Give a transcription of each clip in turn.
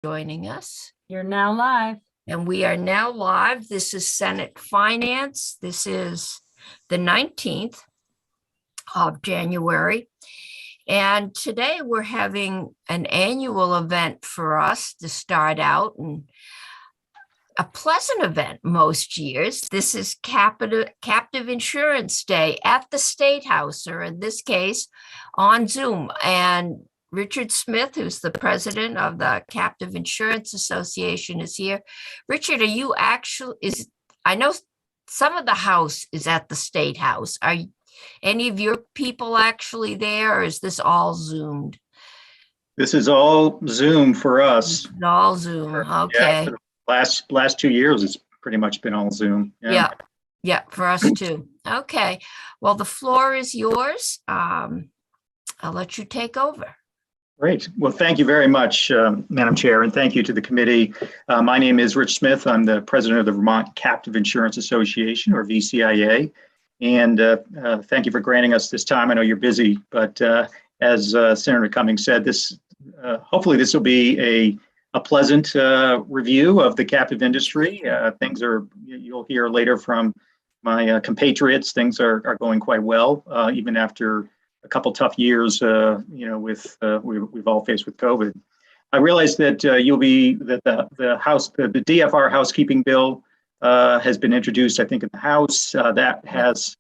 joining us. You're now live. And we are now live. This is Senate Finance. This is the 19th of January. And today we're having an annual event for us to start out, and a pleasant event most years. This is Captive Insurance Day at the State House, or in this case, on Zoom. And Richard Smith, who's the president of the Captive Insurance Association, is here. Richard, are you I know some of the house is at the State House. Are any of your people actually there, or is this all Zoomed? This is all Zoom for us. It's all Zoom, okay. Yeah, for the last 2 years, it's pretty much been all Zoom. Yeah, for us too. Okay, well, the floor is yours. I'll let you take over. Great. Well, thank you very much, Madam Chair, and thank you to the committee. My name is Rich Smith. I'm the president of the Vermont Captive Insurance Association, or VCIA. And thank you for granting us this time. I know you're busy, but as Senator Cummings said, hopefully this will be a pleasant review of the captive industry. You'll hear later from my compatriots, things are going quite well, even after a couple tough years, we've all faced with COVID. I realize that the DFR housekeeping bill has been introduced, I think, in the House. That has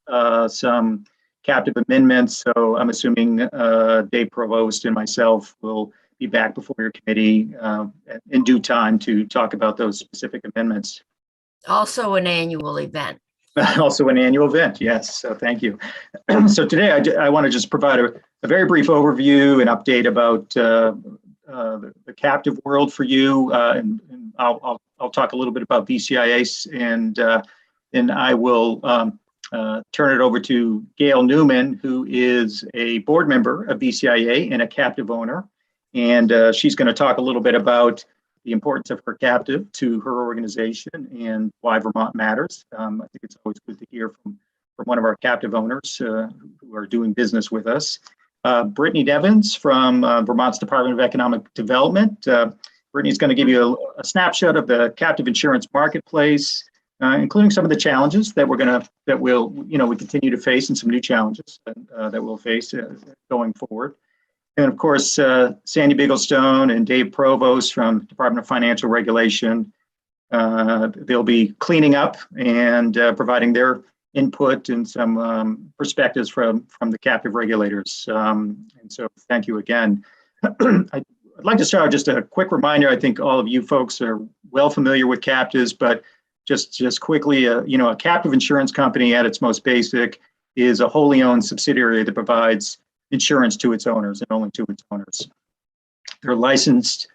some captive amendments. So I'm assuming Dave Provost and myself will be back before your committee in due time to talk about those specific amendments. Also an annual event. Also an annual event, yes. So thank you. So today I want to just provide a very brief overview and update about the captive world for you, and I'll talk a little bit about VCIA, and then I will turn it over to Gail Newman, who is a board member of VCIA and a captive owner, and she's going to talk a little bit about the importance of her captive to her organization and why Vermont matters. I think it's always good to hear from one of our captive owners who are doing business with us. Brittany Devins from Vermont's Department of Economic Development. Brittany's going to give you a snapshot of the captive insurance marketplace, including some of the challenges that we continue to face, and some new challenges that we'll face going forward. And of course, Sandy Bigglestone and Dave Provost from Department of Financial Regulation. They'll be cleaning up and providing their input and some perspectives from the captive regulators. And so thank you again. I'd like to start with just a quick reminder. I think all of you folks are well familiar with captives, but just quickly, a captive insurance company at its most basic is a wholly owned subsidiary that provides insurance to its owners and only to its owners. They're licensed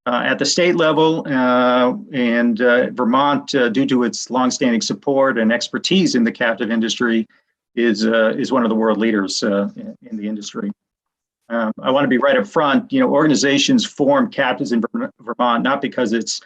at the state level, and Vermont, due to its longstanding support and expertise in the captive industry, is one of the world leaders in the industry. I want to be right up front. Organizations form captives in Vermont not because it's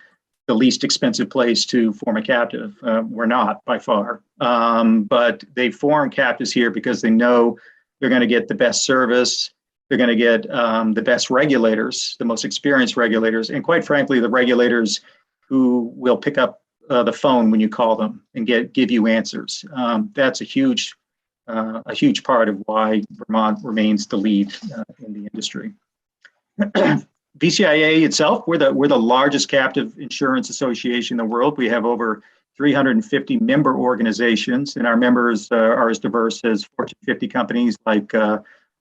the least expensive place to form a captive. We're not, by far, but they form captives here because they know they're going to get the best service. They're going to get the best regulators, the most experienced regulators, and quite frankly, the regulators who will pick up the phone when you call them and give you answers. That's a huge part of why Vermont remains the lead in the industry. VCIA itself, we're the largest captive insurance association in the world. We have over 350 member organizations, and our members are as diverse as Fortune 50 companies like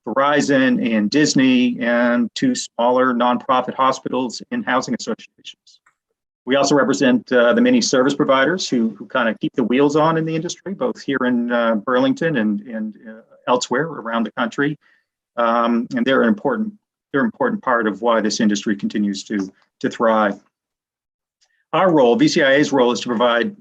Verizon and Disney, and 2 smaller nonprofit hospitals and housing associations. We also represent the many service providers who kind of keep the wheels on in the industry, both here in Burlington and elsewhere around the country. And they're an important part of why this industry continues to thrive. Our role, VCIA's role, is to provide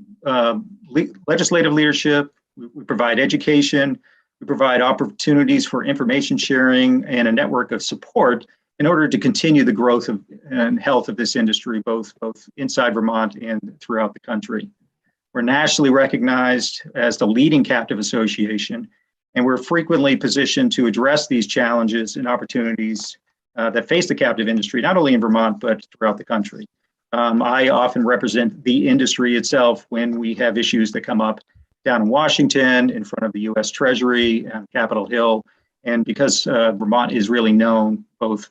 legislative leadership. We provide education. We provide opportunities for information sharing and a network of support in order to continue the growth and health of this industry, both inside Vermont and throughout the country. We're nationally recognized as the leading captive association, and we're frequently positioned to address these challenges and opportunities that face the captive industry, not only in Vermont, but throughout the country. I often represent the industry itself when we have issues that come up down in Washington, in front of the U.S. Treasury and Capitol Hill. And because Vermont is really known, both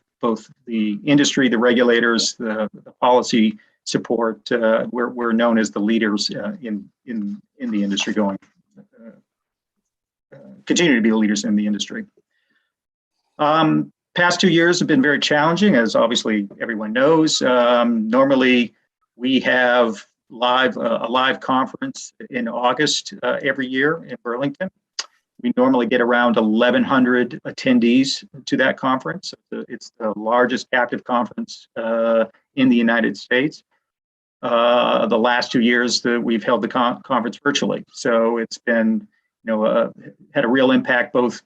the industry, the regulators, the policy support, we're known as the leaders in the industry continue to be the leaders in the industry. Past 2 years have been very challenging, as obviously everyone knows. Normally, we have a live conference in August every year in Burlington. We normally get around 1,100 attendees to that conference. It's the largest captive conference in the United States. The last 2 years that we've held the conference virtually, so it's been, had a real impact both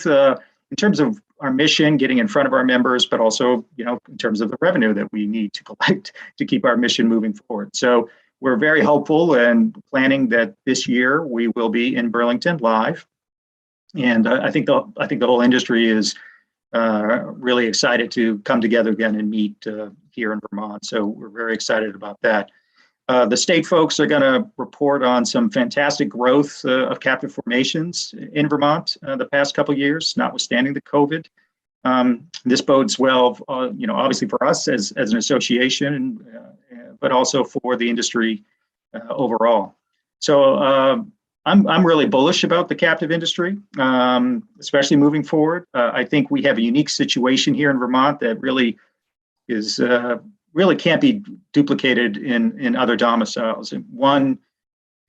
in terms of our mission, getting in front of our members, but also, in terms of the revenue that we need to collect to keep our mission moving forward. So we're very hopeful and planning that this year we will be in Burlington live. And I think the whole industry is really excited to come together again and meet here in Vermont. So we're very excited about that. The state folks are going to report on some fantastic growth of captive formations in Vermont the past couple of years, notwithstanding the COVID. This bodes well, obviously for us as an association, but also for the industry overall. So I'm really bullish about the captive industry, especially moving forward. I think we have a unique situation here in Vermont that really is really can't be duplicated in other domiciles. And one,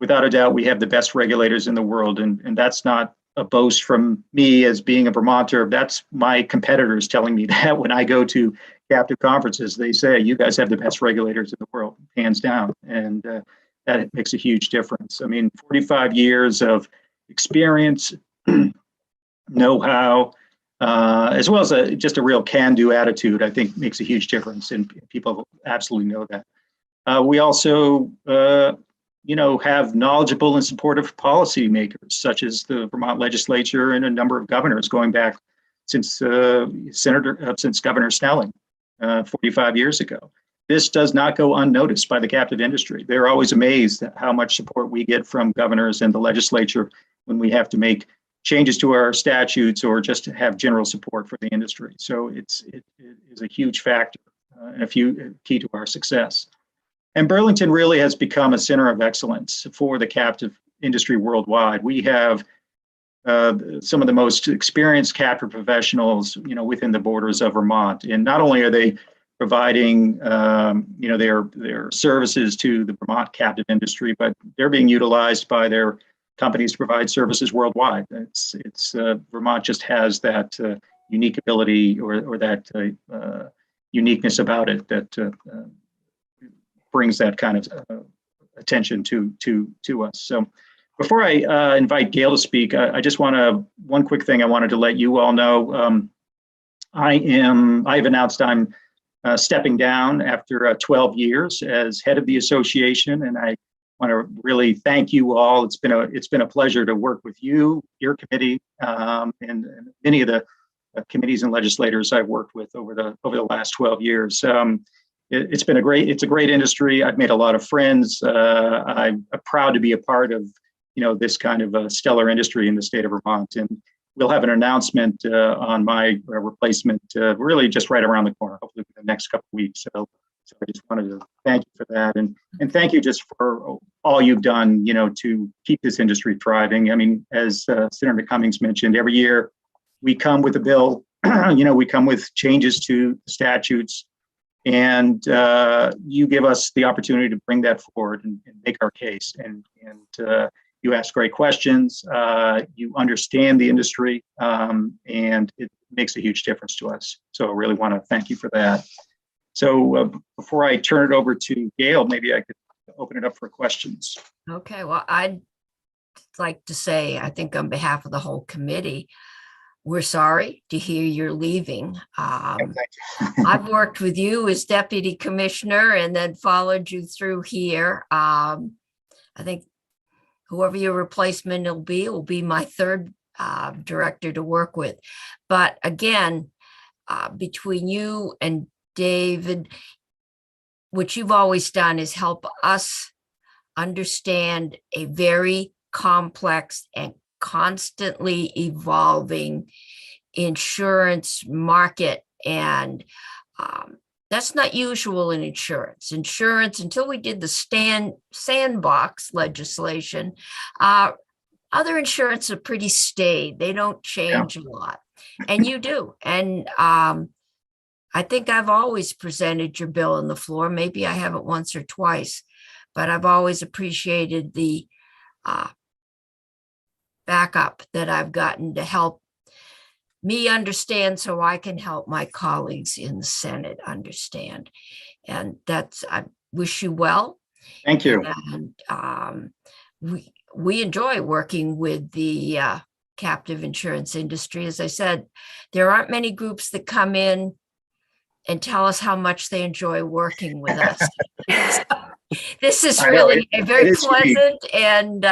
without a doubt, we have the best regulators in the world, and that's not a boast from me as being a Vermonter. That's my competitors telling me that when I go to captive conferences. They say, you guys have the best regulators in the world, hands down. And that makes a huge difference. I mean, 45 years of experience, know-how, as well as just a real can-do attitude, I think makes a huge difference, and people absolutely know that. We also, have knowledgeable and supportive policymakers, such as the Vermont legislature and a number of governors going back since Governor Snelling 45 years ago. This does not go unnoticed by the captive industry. They're always amazed at how much support we get from governors and the legislature when we have to make changes to our statutes or just to have general support for the industry. So it is a huge factor and a key to our success. And Burlington really has become a center of excellence for the captive industry worldwide. We have some of the most experienced captive professionals, within the borders of Vermont. And not only are they providing, their services to the Vermont captive industry, but they're being utilized by their companies to provide services worldwide. It's Vermont just has that unique ability or that uniqueness about it that brings that kind of attention to us. So before I invite Gail to speak, I just one quick thing I wanted to let you all know. I've announced I'm stepping down after 12 years as head of the association, and I want to really thank you all. It's been a pleasure to work with you, your committee, and many of the committees and legislators I've worked with over the last 12 years. It's a great industry. I've made a lot of friends. I'm proud to be a part of this kind of a stellar industry in the state of Vermont, and we'll have an announcement on my replacement really just right around the corner, hopefully in the next couple of weeks. So I just wanted to thank you for that, and thank you just for all you've done, to keep this industry thriving. I mean, as Senator Cummings mentioned, every year we come with a bill, we come with changes to statutes, and you give us the opportunity to bring that forward and make our case. And you ask great questions, you understand the industry, and it makes a huge difference to us. So I really want to thank you for that. So before I turn it over to Gail, maybe I could open it up for questions. Okay, well, I'd like to say, I think on behalf of the whole committee, we're sorry to hear you're leaving. I've worked with you as deputy commissioner and then followed you through here. I think whoever your replacement will be my third director to work with. But again, between you and David, what you've always done is help us understand a very complex and constantly evolving insurance market. And that's not usual in insurance. Insurance, until we did the sandbox legislation, other insurance are pretty staid. They don't change a lot. And you do. And I think I've always presented your bill on the floor. Maybe I haven't once or twice, but I've always appreciated the backup that I've gotten to help me understand so I can help my colleagues in the Senate understand. And I wish you well. Thank you. And we enjoy working with the captive insurance industry. As I said, there aren't many groups that come in and tell us how much they enjoy working with us. So, this is really a very pleasant and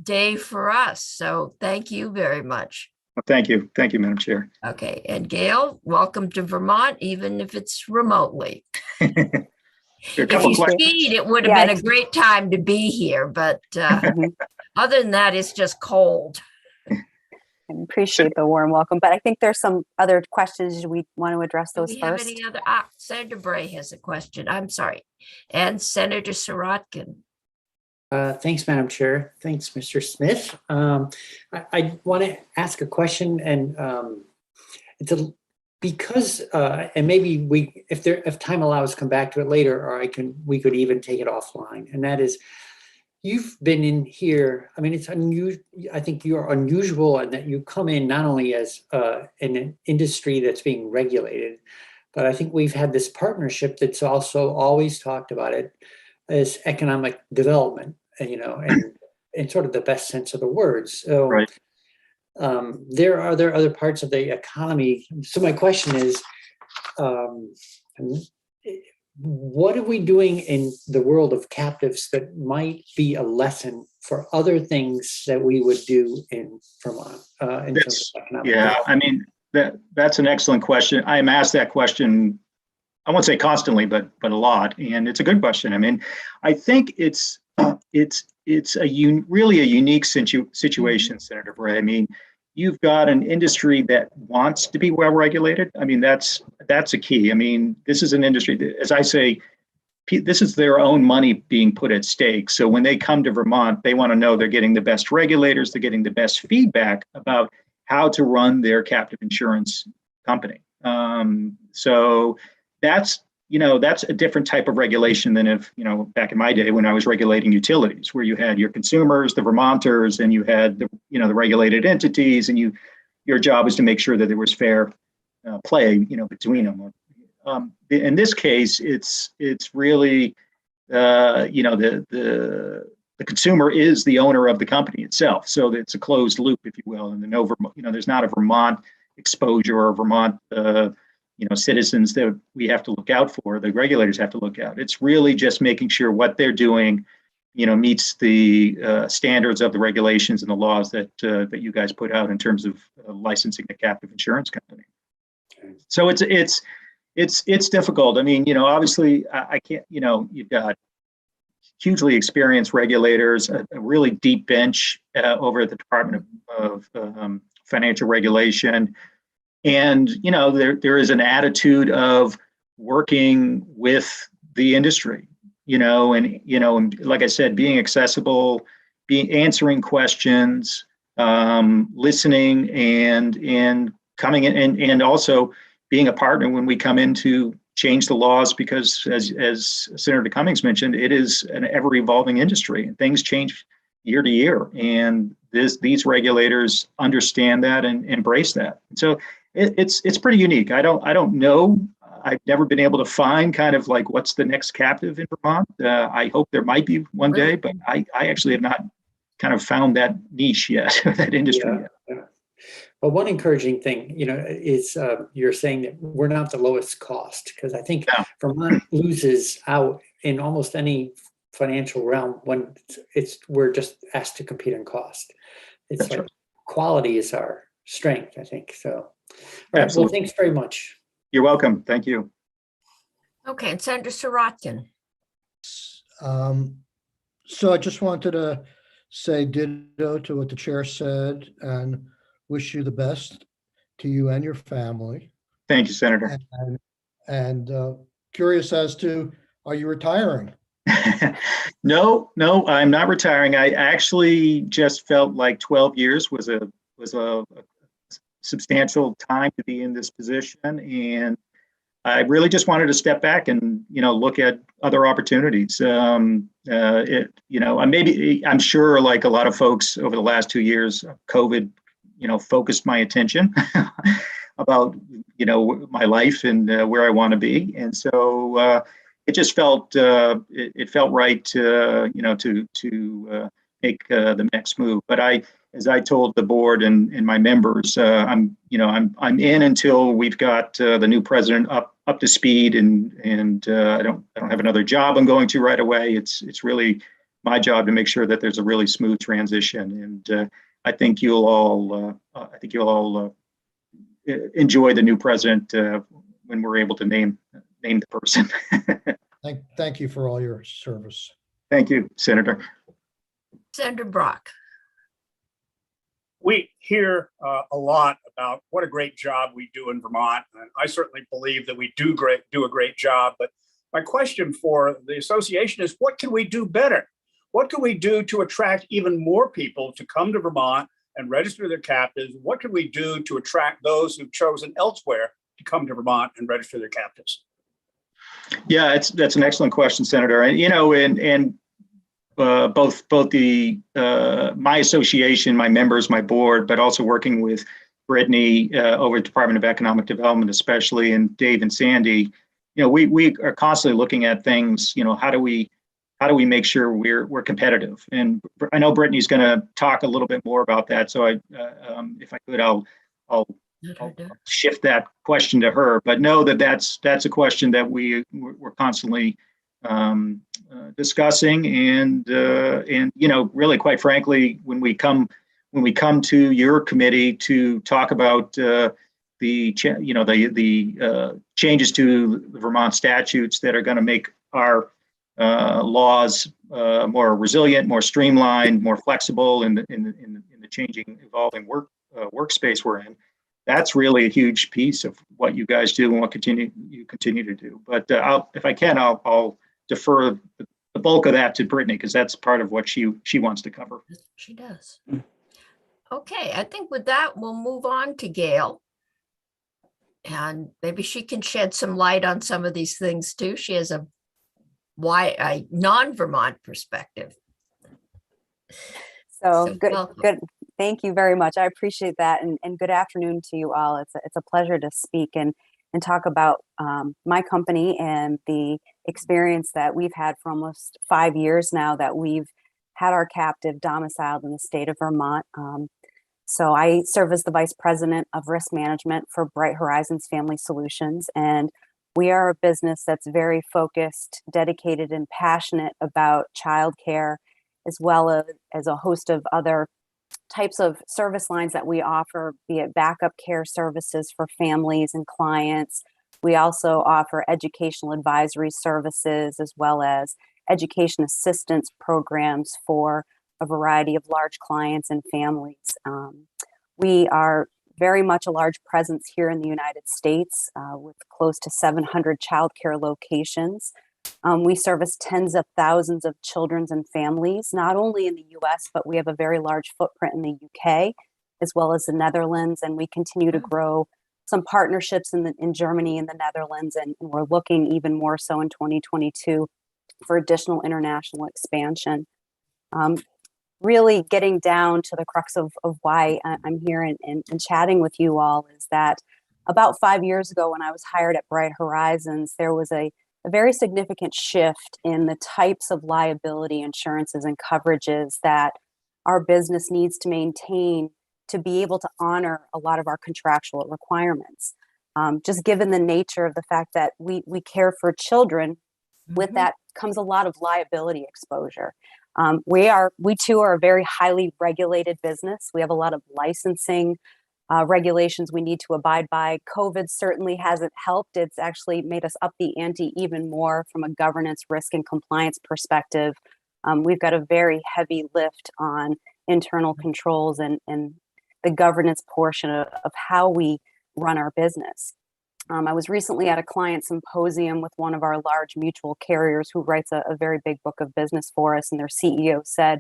day for us. So thank you very much. Well, thank you, Madam Chair. Okay, and Gail, welcome to Vermont, even if it's remotely. If you skied, it would have been a great time to be here, but other than that, it's just cold. I appreciate the warm welcome, but I think there's some other questions. We want to address those first. Any other? Senator Bray has a question. I'm sorry. And Senator Sirotkin. Thanks, Madam Chair. Thanks, Mr. Smith. I want to ask a question, and because maybe if time allows, come back to it later, or we could even take it offline. And that is, you've been in here. I mean, it's unusual. I think you're unusual in that you come in not only as in an industry that's being regulated, but I think we've had this partnership that's also always talked about it as economic development, and in sort of the best sense of the words. So right. There are other parts of the economy. So my question is, what are we doing in the world of captives that might be a lesson for other things that we would do in Vermont? In terms of economic development? I mean, that's an excellent question. I am asked that question, I won't say constantly, but a lot, and it's a good question. I mean, I think it's really a unique situation, Senator Bray. I mean, you've got an industry that wants to be well regulated. I mean, that's a key. I mean, this is an industry that, as I say, this is their own money being put at stake. So when they come to Vermont, they want to know they're getting the best regulators, they're getting the best feedback about how to run their captive insurance company. So that's a different type of regulation than if, back in my day when I was regulating utilities, where you had your consumers, the Vermonters, and you had the regulated entities, and your job was to make sure that there was fair play, between them. In this case, it's really, the consumer is the owner of the company itself. So it's a closed loop, if you will, and there's not a Vermont exposure or Vermont, citizens that we have to look out for, the regulators have to look out. It's really just making sure what they're doing, meets the standards of the regulations and the laws that you guys put out in terms of licensing a captive insurance company. So it's difficult. I mean, obviously I can't, you've got hugely experienced regulators, a really deep bench over at the Department of Financial Regulation. And, there is an attitude of working with the industry, and like I said, being accessible, answering questions, listening, and coming in, and also being a partner when we come in to change the laws, because as Senator Cummings mentioned, it is an ever evolving industry and things change year to year. And these regulators understand that and embrace that. And so it's pretty unique. I don't know. I've never been able to find kind of like what's the next captive in Vermont. I hope there might be one day, but I actually have not kind of found that niche yet, that industry yet. Yeah. Well, one encouraging thing, is you're saying that we're not the lowest cost, because I think Vermont loses out in almost any financial realm when we're just asked to compete on cost. It's That's like right. Quality is our strength, I think. So, all right. Absolutely. Well, thanks very much. You're welcome. Thank you. Okay, and Senator Sirotkin. So I just wanted to say ditto to what the chair said and wish you the best to you and your family. Thank you, Senator. And curious as to, are you retiring? No, I'm not retiring. I actually just felt like 12 years was a substantial time to be in this position, and I really just wanted to step back and look at other opportunities. I'm sure, like a lot of folks over the last 2 years, COVID focused my attention about my life and where I want to be, and so it just felt it felt right to make the next move. But as I told the board and my members, I'm in until we've got the new president up to speed, and I don't have another job I'm going to right away. It's really my job to make sure that there's a really smooth transition, and I think you'll all enjoy the new president when we're able to name the person. Thank you for all your service. Thank you, Senator. Senator Brock. We hear a lot about what a great job we do in Vermont, and I certainly believe that we do a great job. But my question for the association is, what can we do better? What can we do to attract even more people to come to Vermont and register their captives? What can we do to attract those who've chosen elsewhere to come to Vermont and register their captives? Yeah, that's an excellent question, Senator. And both the my association, my members, my board, but also working with Brittany over at Department of Economic Development, especially, and Dave and Sandy, we are constantly looking at things. How do we make sure we're competitive? And I know Brittany's going to talk a little bit more about that. So if I could, I'll shift that question to her. But know that that's a question that we're constantly discussing, and really, quite frankly, when we come to your committee to talk about the changes to the Vermont statutes that are going to make our laws more resilient, more streamlined, more flexible in the changing, evolving workspace we're in. That's really a huge piece of what you guys do and what you continue to do. But if I can, I'll defer the bulk of that to Brittany, because that's part of what she wants to cover. She does. Okay, I think with that, we'll move on to Gail. And maybe she can shed some light on some of these things too. She has a non-Vermont perspective. So good, welcome. good. Thank you very much. I appreciate that. And good afternoon to you all. It's a pleasure to speak and talk about my company and the experience that we've had for almost 5 years now that we've had our captive domiciled in the state of Vermont. So I serve as the Vice President of Risk Management for Bright Horizons Family Solutions. And we are a business that's very focused, dedicated, and passionate about childcare, as well as a host of other types of service lines that we offer, be it backup care services for families and clients. We also offer educational advisory services, as well as education assistance programs for a variety of large clients and families. We are very much a large presence here in the United States with close to 700 childcare locations. We service tens of thousands of children and families, not only in the US, but we have a very large footprint in the UK, as well as the Netherlands. And we continue to grow some partnerships in Germany and the Netherlands. And we're looking even more so in 2022 for additional international expansion. Really getting down to the crux of why I'm here and chatting with you all is that about 5 years ago, when I was hired at Bright Horizons, there was a very significant shift in the types of liability insurances and coverages that our business needs to maintain to be able to honor a lot of our contractual requirements. Just given the nature of the fact that we care for children, with that comes a lot of liability exposure. We too are a very highly regulated business. We have a lot of licensing regulations we need to abide by. COVID certainly hasn't helped. It's actually made us up the ante even more from a governance, risk, and compliance perspective. We've got a very heavy lift on internal controls and the governance portion of how we run our business. I was recently at a client symposium with one of our large mutual carriers who writes a very big book of business for us, and their CEO said,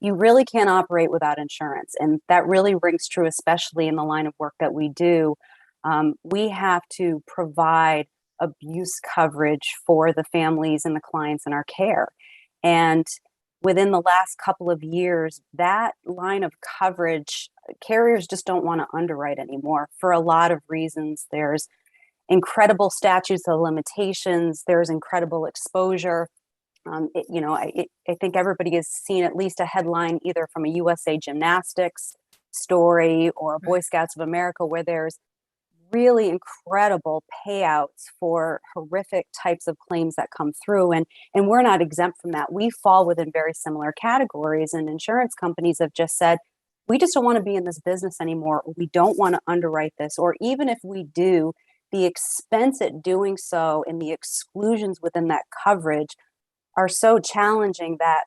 you really can't operate without insurance. And that really rings true, especially in the line of work that we do. We have to provide abuse coverage for the families and the clients in our care. And within the last couple of years, that line of coverage, carriers just don't want to underwrite anymore for a lot of reasons. There's incredible statutes of limitations, there's incredible exposure. I think everybody has seen at least a headline either from a USA Gymnastics story or a Boy Scouts of America where there's really incredible payouts for horrific types of claims that come through. And we're not exempt from that. We fall within very similar categories, and insurance companies have just said, we just don't want to be in this business anymore. We don't want to underwrite this. Or even if we do, the expense at doing so and the exclusions within that coverage are so challenging that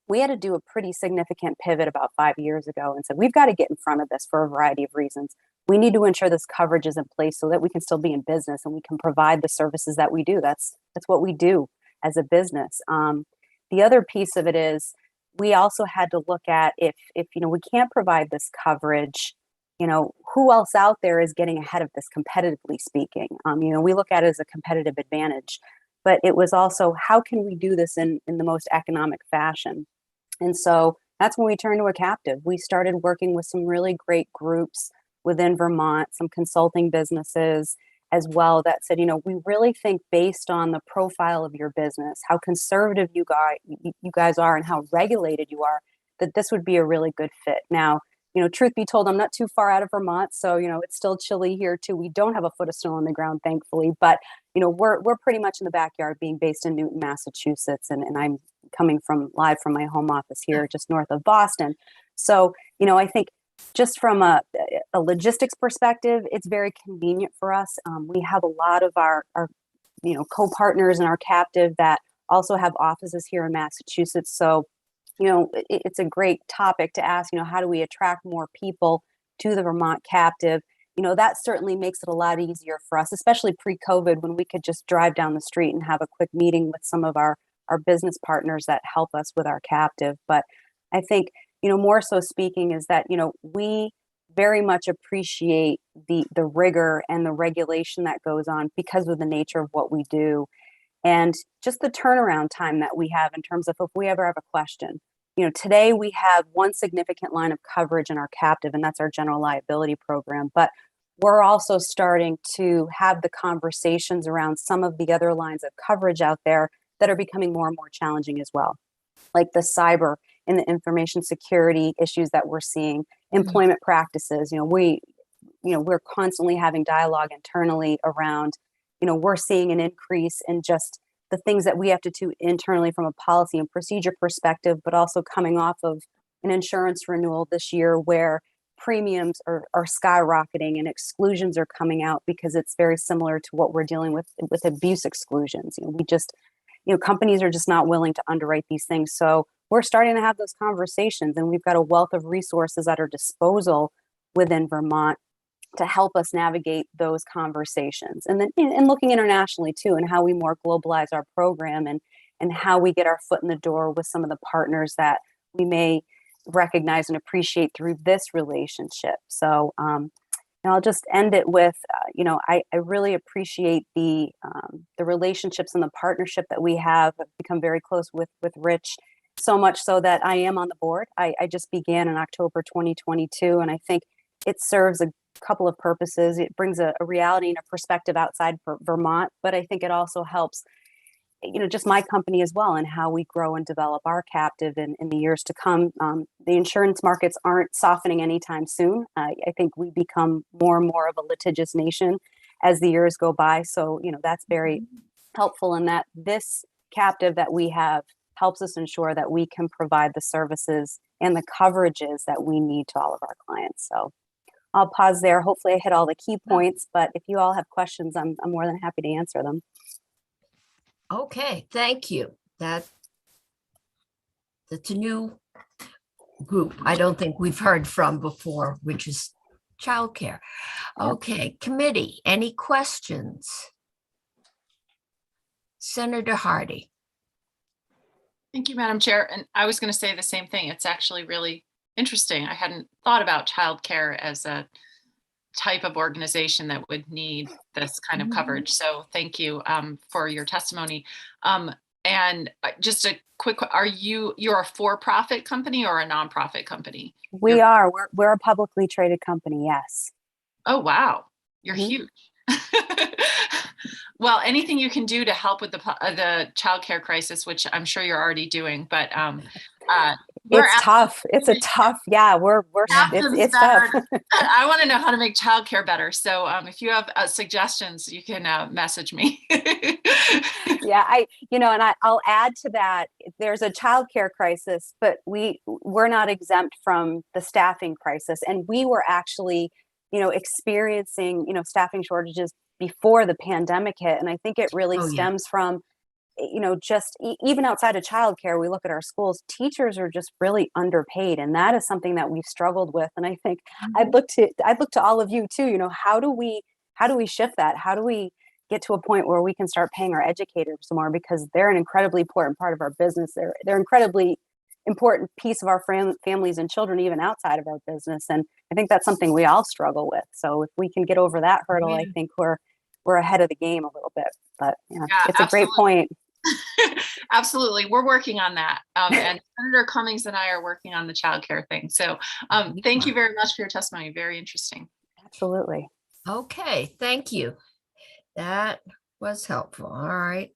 we had to do a pretty significant pivot about 5 years ago and said, we've got to get in front of this for a variety of reasons. We need to ensure this coverage is in place so that we can still be in business and we can provide the services that we do. That's what we do as a business. The other piece of it is we also had to look at if we can't provide this coverage, who else out there is getting ahead of this competitively speaking? We look at it as a competitive advantage. But it was also, how can we do this in the most economic fashion? And so that's when we turned to a captive. We started working with some really great groups within Vermont, some consulting businesses as well that said, we really think based on the profile of your business, how conservative you guys are and how regulated you are, that this would be a really good fit. Now, truth be told, I'm not too far out of Vermont, so it's still chilly here too. We don't have a foot of snow on the ground, thankfully, but we're pretty much in the backyard, being based in Newton, Massachusetts, and I'm coming live from my home office here, just north of Boston. So I think just from a logistics perspective, it's very convenient for us. We have a lot of our co-partners in our captive that also have offices here in Massachusetts, so it's a great topic to ask, how do we attract more people to the Vermont captive? That certainly makes it a lot easier for us, especially pre-COVID, when we could just drive down the street and have a quick meeting with some of our business partners that help us with our captive. But I think, more so speaking is that, we very much appreciate the rigor and the regulation that goes on because of the nature of what we do. And just the turnaround time that we have in terms of if we ever have a question. Today we have one significant line of coverage in our captive, and that's our general liability program. But we're also starting to have the conversations around some of the other lines of coverage out there that are becoming more and more challenging as well, like the cyber and the information security issues that we're seeing, employment practices. We're constantly having dialogue internally around, we're seeing an increase in just the things that we have to do internally from a policy and procedure perspective, but also coming off of an insurance renewal this year where premiums are skyrocketing and exclusions are coming out because it's very similar to what we're dealing with abuse exclusions. Companies are just not willing to underwrite these things. So we're starting to have those conversations, and we've got a wealth of resources at our disposal within Vermont to help us navigate those conversations. And then and looking internationally too, and how we more globalize our program and how we get our foot in the door with some of the partners that we may recognize and appreciate through this relationship. So I'll just end it with, I really appreciate the relationships and the partnership that we have. I've become very close with Rich, so much so that I am on the board. I just began in October 2022, and I think it serves a couple of purposes. It brings a reality and a perspective outside for Vermont, but I think it also helps, just my company as well, and how we grow and develop our captive in the years to come. The insurance markets aren't softening anytime soon. I think we become more and more of a litigious nation as the years go by. So, that's very helpful in that this captive that we have helps us ensure that we can provide the services and the coverages that we need to all of our clients. So I'll pause there. Hopefully I hit all the key points, but if you all have questions, I'm more than happy to answer them. Okay, thank you. That's a new group I don't think we've heard from before, which is childcare. Okay, committee, any questions? Senator Hardy. Thank you, Madam Chair. And I was going to say the same thing. It's actually really interesting. I hadn't thought about childcare as a type of organization that would need this kind of coverage. So thank you for your testimony. And just a quick, you're a for-profit company or a nonprofit company? We are. We're a publicly traded company. Yes. Oh, wow. You're huge. Well, anything you can do to help with the childcare crisis, which I'm sure you're already doing, but it's tough. It's a tough. Yeah, it's tough. I want to know how to make childcare better. So if you have suggestions, you can message me. Yeah, I'll add to that. There's a childcare crisis, but we're not exempt from the staffing crisis, and we were actually, experiencing, staffing shortages before the pandemic hit, and I think it really stems from, just even outside of childcare, we look at our schools, teachers are just really underpaid, and that is something that we've struggled with. And I think I'd look to all of you too. How do we shift that? How do we get to a point where we can start paying our educators more, because they're an incredibly important part of our business. They're incredibly important piece of our families and children, even outside of our business. And I think that's something we all struggle with. So if we can get over that hurdle, I think we're ahead of the game a little bit. But it's a great point. Absolutely. We're working on that. And Senator Cummings and I are working on the childcare thing. So thank you very much for your testimony. Very interesting. Absolutely. Okay, thank you. That was helpful. All right.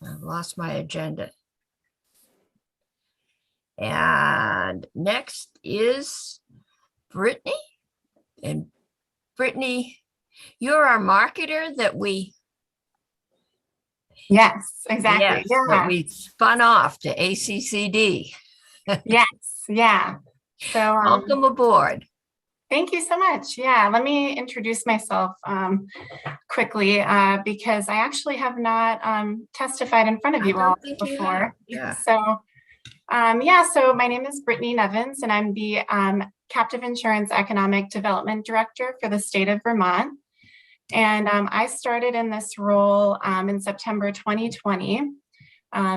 I've lost my agenda. And next is Brittany. And Brittany, you're our marketer that Yes, exactly. that we spun off to ACCD. Yes, yeah. So welcome aboard. Thank you so much. Yeah, let me introduce myself quickly because I actually have not testified in front of you all before. So so my name is Brittany Nevins, and I'm the Captive Insurance Economic Development Director for the state of Vermont. And I started in this role in September 2020.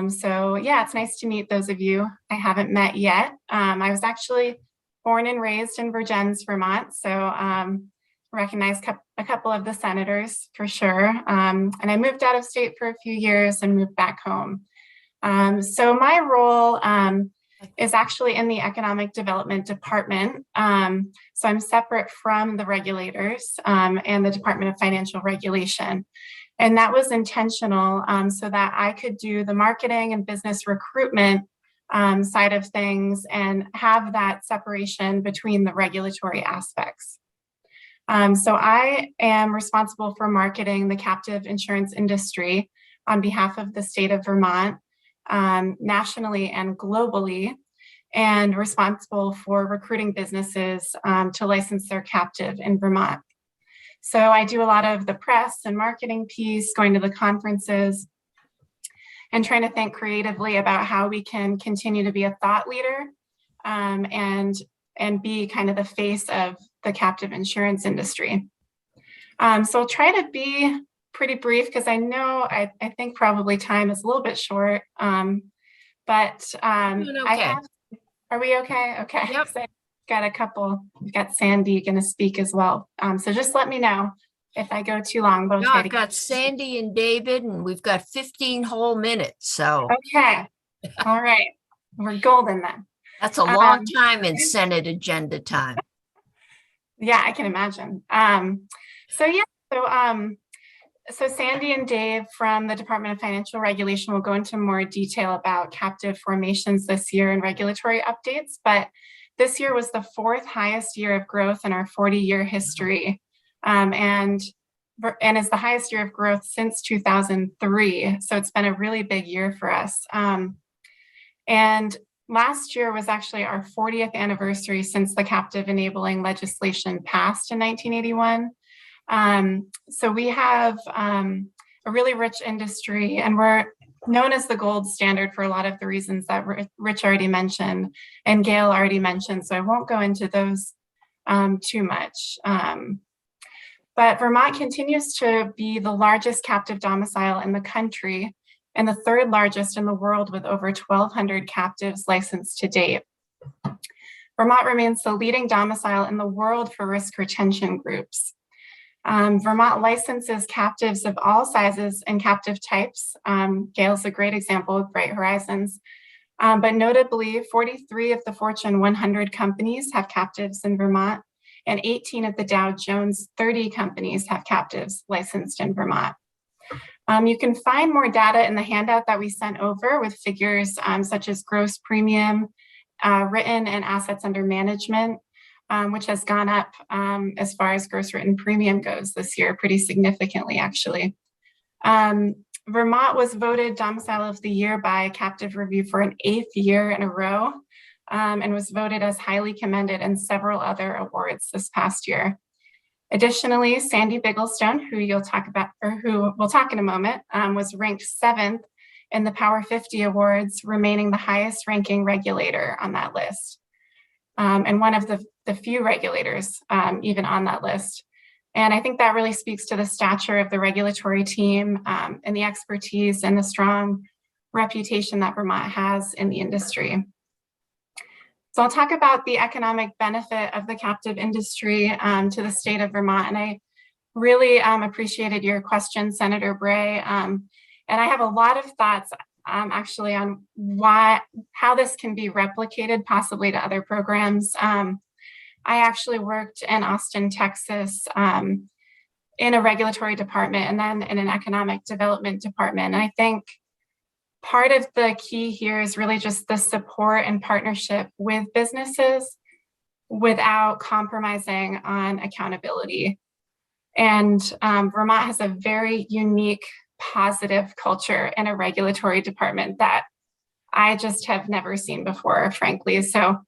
So yeah, it's nice to meet those of you I haven't met yet. I was actually born and raised in Vergennes, Vermont. So recognize a couple of the senators for sure. And I moved out of state for a few years and moved back home. So my role is actually in the Economic Development Department. So I'm separate from the regulators and the Department of Financial Regulation. And that was intentional so that I could do the marketing and business recruitment side of things and have that separation between the regulatory aspects. So I am responsible for marketing the captive insurance industry on behalf of the state of Vermont, nationally and globally, and responsible for recruiting businesses to license their captive in Vermont. So I do a lot of the press and marketing piece, going to the conferences, and trying to think creatively about how we can continue to be a thought leader and be kind of the face of the captive insurance industry. So I'll try to be pretty brief because I know I think probably time is a little bit short. But are we okay? Okay. Yep. So got a couple. We've got Sandy going to speak as well. So just let me know if I go too long. But No, I've got Sandy and David, and we've got 15 whole minutes. So okay. All right. We're golden then. That's a long time in Senate agenda time. Yeah, I can imagine. So Sandy and Dave from the Department of Financial Regulation will go into more detail about captive formations this year and regulatory updates. But this year was the fourth highest year of growth in our 40-year history, and is the highest year of growth since 2003. So it's been a really big year for us. And last year was actually our 40th anniversary since the captive enabling legislation passed in 1981. So we have a really rich industry, and we're known as the gold standard for a lot of the reasons that Rich already mentioned and Gail already mentioned, so I won't go into those too much. But Vermont continues to be the largest captive domicile in the country and the third largest in the world, with over 1,200 captives licensed to date. Vermont remains the leading domicile in the world for risk retention groups. Vermont licenses captives of all sizes and captive types. Gail's a great example of Bright Horizons. But notably, 43 of the Fortune 100 companies have captives in Vermont, and 18 of the Dow Jones 30 companies have captives licensed in Vermont. You can find more data in the handout that we sent over with figures such as gross premium, written and assets under management, which has gone up as far as gross written premium goes this year, pretty significantly, actually. Vermont was voted Domicile of the Year by Captive Review for an 8th year in a row, and was voted as highly commended in several other awards this past year. Additionally, Sandy Bigglestone, who you'll talk about, or who we'll talk in a moment, was ranked 7th in the Power 50 Awards, remaining the highest ranking regulator on that list. And one of the few regulators even on that list. And I think that really speaks to the stature of the regulatory team and the expertise and the strong reputation that Vermont has in the industry. So I'll talk about the economic benefit of the captive industry to the state of Vermont. And I really appreciated your question, Senator Bray. And I have a lot of thoughts actually on how this can be replicated possibly to other programs. I actually worked in Austin, Texas, in a regulatory department and then in an economic development department. And I think part of the key here is really just the support and partnership with businesses without compromising on accountability. And Vermont has a very unique, positive culture in a regulatory department that I just have never seen before, frankly. So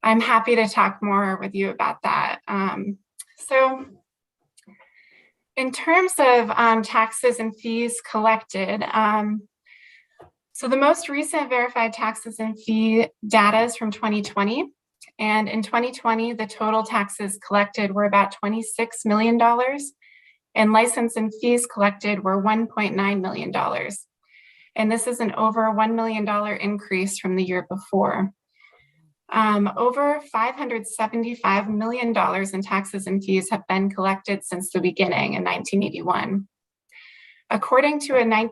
I'm happy to talk more with you about that. So in terms of taxes and fees collected, so the most recent verified taxes and fee data is from 2020. And in 2020, the total taxes collected were about $26 million, and license and fees collected were $1.9 million. And this is an over $1 million increase from the year before. Over $575 million in taxes and fees have been collected since the beginning in 1981. According to a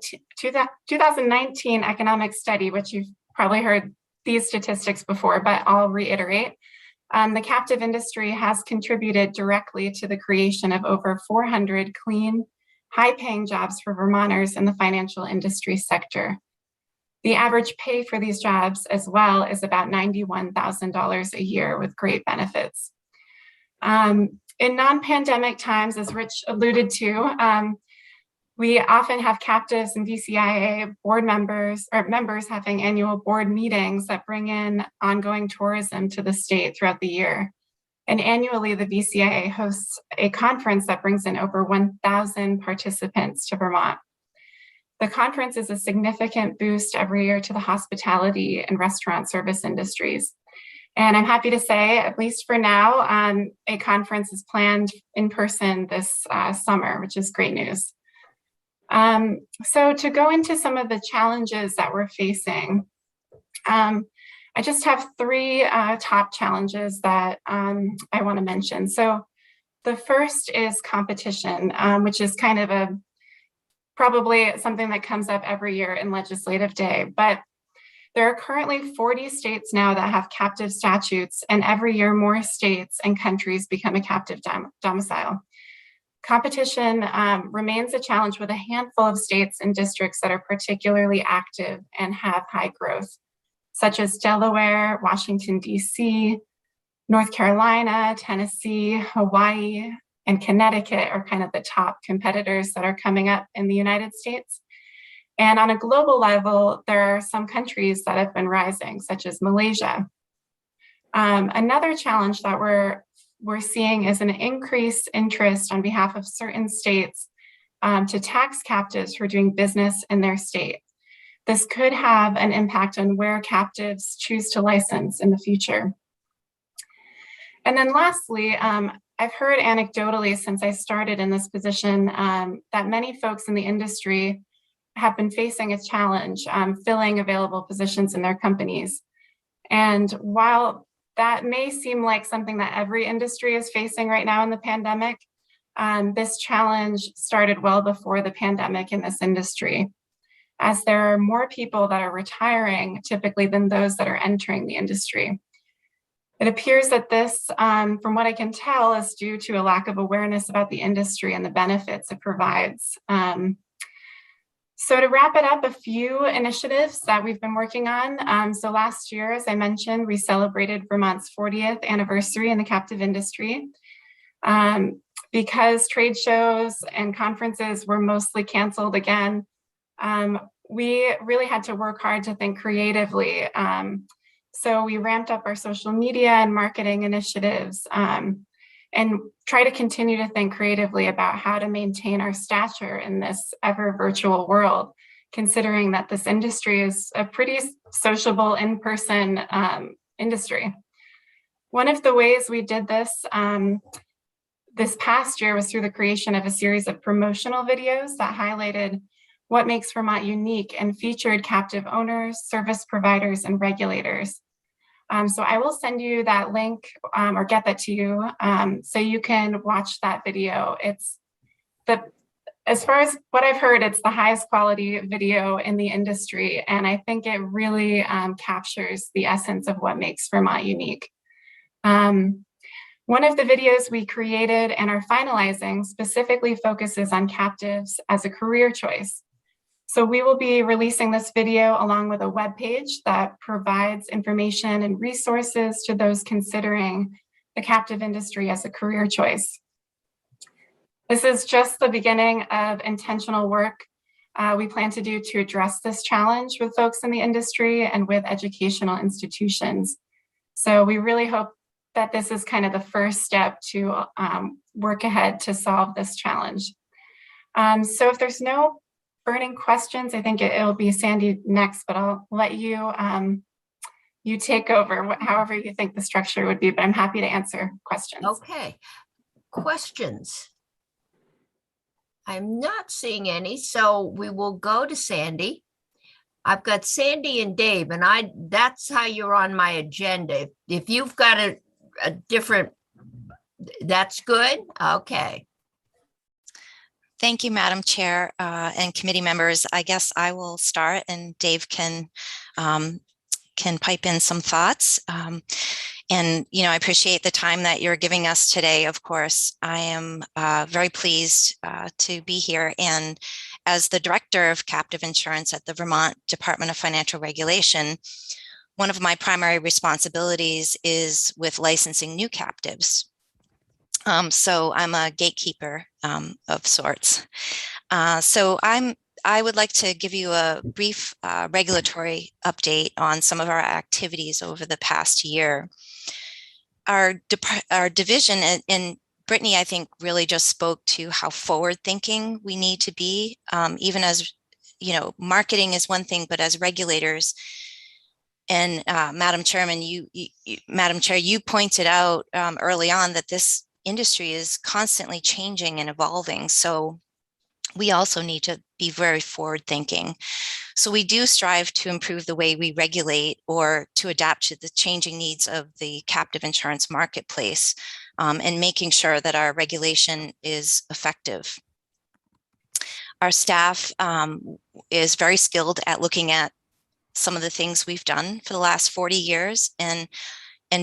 2019 economic study, which you've probably heard these statistics before, but I'll reiterate, the captive industry has contributed directly to the creation of over 400 clean, high-paying jobs for Vermonters in the financial industry sector. The average pay for these jobs as well is about $91,000 a year with great benefits. In non-pandemic times, as Rich alluded to, we often have captives and VCIA board members or members having annual board meetings that bring in ongoing tourism to the state throughout the year. And annually, the VCIA hosts a conference that brings in over 1,000 participants to Vermont. The conference is a significant boost every year to the hospitality and restaurant service industries. And I'm happy to say, at least for now, a conference is planned in person this summer, which is great news. So to go into some of the challenges that we're facing, I just have 3 top challenges that I want to mention. So the first is competition, which is kind of probably something that comes up every year in legislative day, but there are currently 40 states now that have captive statutes, and every year more states and countries become a captive domicile. Competition remains a challenge with a handful of states and districts that are particularly active and have high growth, such as Delaware, Washington, D.C., North Carolina, Tennessee, Hawaii, and Connecticut are kind of the top competitors that are coming up in the United States. And on a global level, there are some countries that have been rising, such as Malaysia. Another challenge that we're seeing is an increased interest on behalf of certain states to tax captives who are doing business in their state. This could have an impact on where captives choose to license in the future. And then lastly, I've heard anecdotally since I started in this position that many folks in the industry have been facing a challenge filling available positions in their companies. And while that may seem like something that every industry is facing right now in the pandemic, this challenge started well before the pandemic in this industry, as there are more people that are retiring typically than those that are entering the industry. It appears that this, from what I can tell, is due to a lack of awareness about the industry and the benefits it provides. So to wrap it up, a few initiatives that we've been working on. So last year, as I mentioned, we celebrated Vermont's 40th anniversary in the captive industry. Because trade shows and conferences were mostly canceled again, we really had to work hard to think creatively. So we ramped up our social media and marketing initiatives and try to continue to think creatively about how to maintain our stature in this ever virtual world, considering that this industry is a pretty sociable in-person industry. One of the ways we did this this past year was through the creation of a series of promotional videos that highlighted what makes Vermont unique and featured captive owners, service providers, and regulators. So I will send you that link or get that to you so you can watch that video. As far as what I've heard, it's the highest quality video in the industry. And I think it really captures the essence of what makes Vermont unique. One of the videos we created and are finalizing specifically focuses on captives as a career choice. So we will be releasing this video along with a webpage that provides information and resources to those considering the captive industry as a career choice. This is just the beginning of intentional work we plan to do to address this challenge with folks in the industry and with educational institutions. So we really hope that this is kind of the first step to work ahead to solve this challenge. So if there's no burning questions, I think it'll be Sandy next, but I'll let you you take over, however you think the structure would be, but I'm happy to answer questions. Okay, questions? I'm not seeing any, so we will go to Sandy. I've got Sandy and Dave, and that's how you're on my agenda. If you've got a different, that's good, okay. Thank you, Madam Chair and committee members. I guess I will start and Dave can pipe in some thoughts. And, you know, I appreciate the time that you're giving us today. Of course, I am very pleased to be here. And as the Director of Captive Insurance at the Vermont Department of Financial Regulation, one of my primary responsibilities is with licensing new captives. So I'm a gatekeeper of sorts. I would like to give you a brief regulatory update on some of our activities over the past year. Our division, and Brittany, I think, really just spoke to how forward-thinking we need to be, even as, you know, marketing is one thing, but as regulators. And Madam Chairman, Madam Chair, you pointed out early on that this industry is constantly changing and evolving. So we also need to be very forward thinking. So we do strive to improve the way we regulate or to adapt to the changing needs of the captive insurance marketplace and making sure that our regulation is effective. Our staff is very skilled at looking at some of the things we've done for the last 40 years and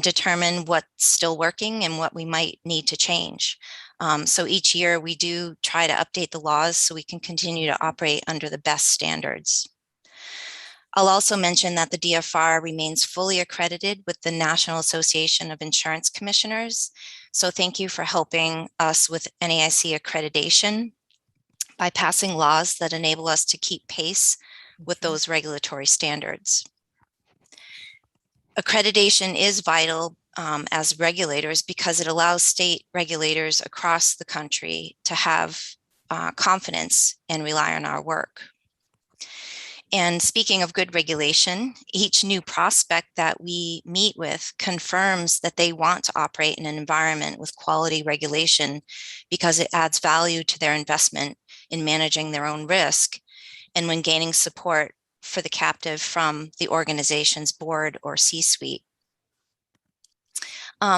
determine what's still working and what we might need to change. So each year we do try to update the laws so we can continue to operate under the best standards. I'll also mention that the DFR remains fully accredited with the National Association of Insurance Commissioners. So thank you for helping us with NAIC accreditation by passing laws that enable us to keep pace with those regulatory standards. Accreditation is vital as regulators because it allows state regulators across the country to have confidence and rely on our work. And speaking of good regulation, each new prospect that we meet with confirms that they want to operate in an environment with quality regulation because it adds value to their investment in managing their own risk and when gaining support for the captive from the organization's board or C-suite.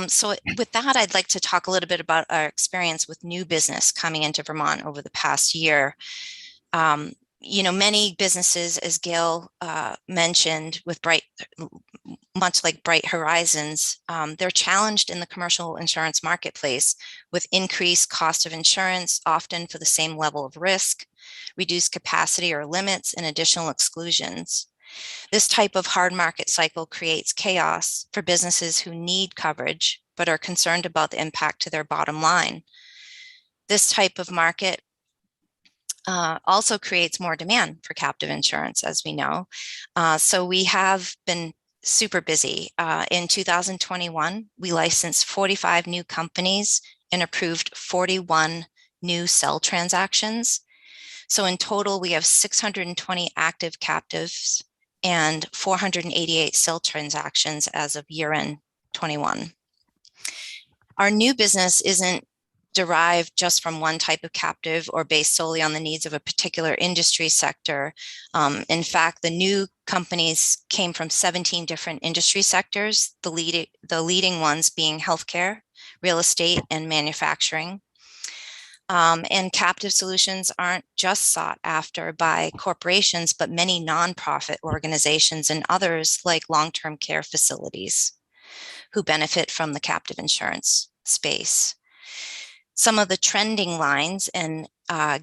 So with that, I'd like to talk a little bit about our experience with new business coming into Vermont over the past year. You know, many businesses, as Gail mentioned, with much like Bright Horizons, they're challenged in the commercial insurance marketplace with increased cost of insurance, often for the same level of risk, reduced capacity or limits, and additional exclusions. This type of hard market cycle creates chaos for businesses who need coverage, but are concerned about the impact to their bottom line. This type of market also creates more demand for captive insurance, as we know. So we have been super busy. In 2021, we licensed 45 new companies and approved 41 new sell transactions. So in total, we have 620 active captives and 488 sell transactions as of year-end 21. Our new business isn't derived just from one type of captive or based solely on the needs of a particular industry sector. In fact, the new companies came from 17 different industry sectors, the leading ones being healthcare, real estate, and manufacturing. And captive solutions aren't just sought after by corporations, but many nonprofit organizations and others like long-term care facilities who benefit from the captive insurance space. Some of the trending lines, and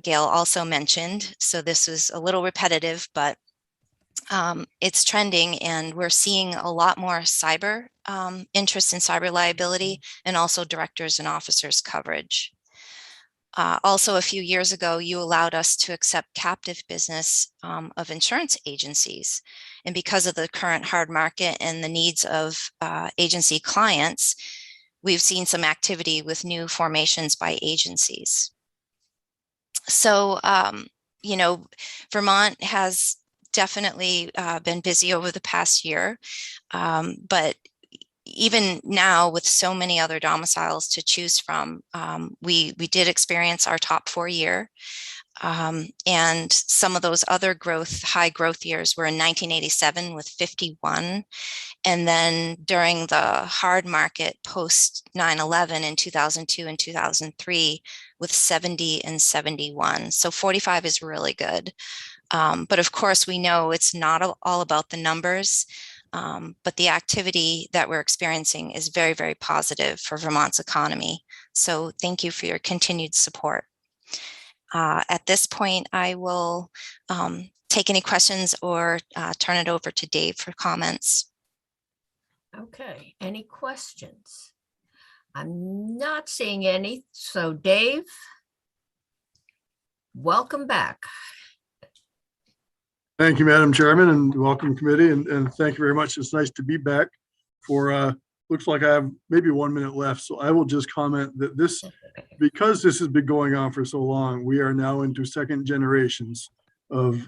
Gail also mentioned, so this is a little repetitive, but it's trending, and we're seeing a lot more cyber interest in cyber liability and also directors and officers coverage. Also, a few years ago, you allowed us to accept captive business of insurance agencies. And because of the current hard market and the needs of agency clients, we've seen some activity with new formations by agencies. So, you know, Vermont has definitely been busy over the past year, but even now with so many other domiciles to choose from, we did experience our top 4 year. And some of those other high growth years were in 1987 with 51. And then during the hard market post 9/11 in 2002 and 2003 with 70 and 71. So 45 is really good. But of course, we know it's not all about the numbers, but the activity that we're experiencing is very, very positive for Vermont's economy. So thank you for your continued support. At this point, I will take any questions or turn it over to Dave for comments. Okay, any questions? I'm not seeing any. So Dave, welcome back. Thank you, Madam Chairman, and welcome committee, and thank you very much. It's nice to be back for, looks like I have maybe 1 minute left, so I will just comment that this, because this has been going on for so long, we are now into second generations of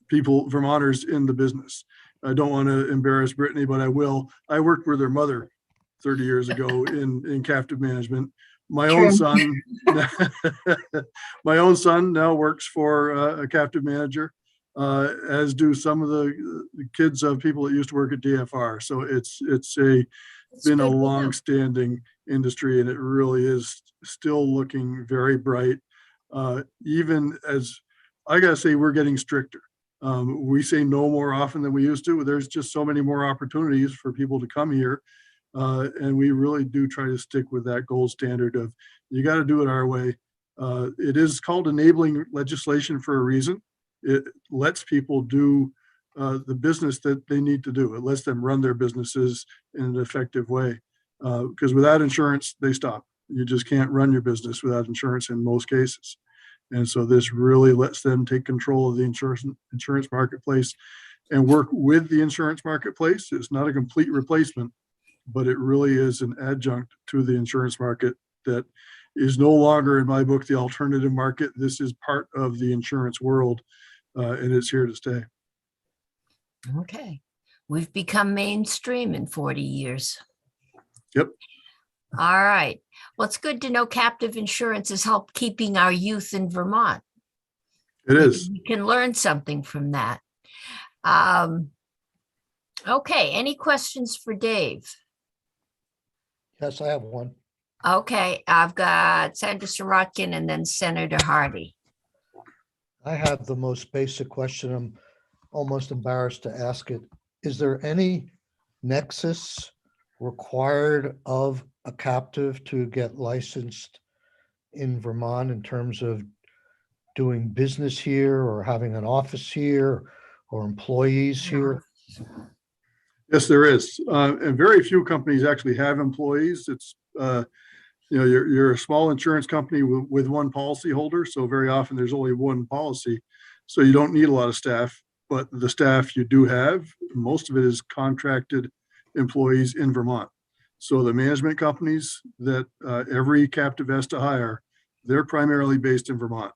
people, Vermonters in the business. I don't want to embarrass Brittany, but I will. I worked with her mother 30 years ago in captive management. My own son, my own son now works for a captive manager, as do some of the kids of people that used to work at DFR. So it's been a long-standing industry, and it really is still looking very bright. Even as I gotta say, we're getting stricter. We say no more often than we used to. There's just so many more opportunities for people to come here. And we really do try to stick with that gold standard of, you got to do it our way. It is called enabling legislation for a reason. It lets people do the business that they need to do. It lets them run their businesses in an effective way. Because without insurance, they stop. You just can't run your business without insurance in most cases. And so this really lets them take control of the insurance marketplace and work with the insurance marketplace. It's not a complete replacement, but it really is an adjunct to the insurance market that is no longer, in my book, the alternative market. This is part of the insurance world, and it's here to stay. Okay. We've become mainstream in 40 years. Yep. All right. Well, it's good to know captive insurance has helped keeping our youth in Vermont. It is. You can learn something from that. Okay. Any questions for Dave? Yes, I have one. Okay. I've got Senator Sirotkin and then Senator Hardy. I have the most basic question. I'm almost embarrassed to ask it. Is there any nexus required of a captive to get licensed in Vermont in terms of doing business here or having an office here or employees here? Yes, there is. And very few companies actually have employees. It's, you're a small insurance company with one policyholder. So very often there's only one policy. So you don't need a lot of staff, but the staff you do have, most of it is contracted employees in Vermont. So the management companies that every captive has to hire, they're primarily based in Vermont.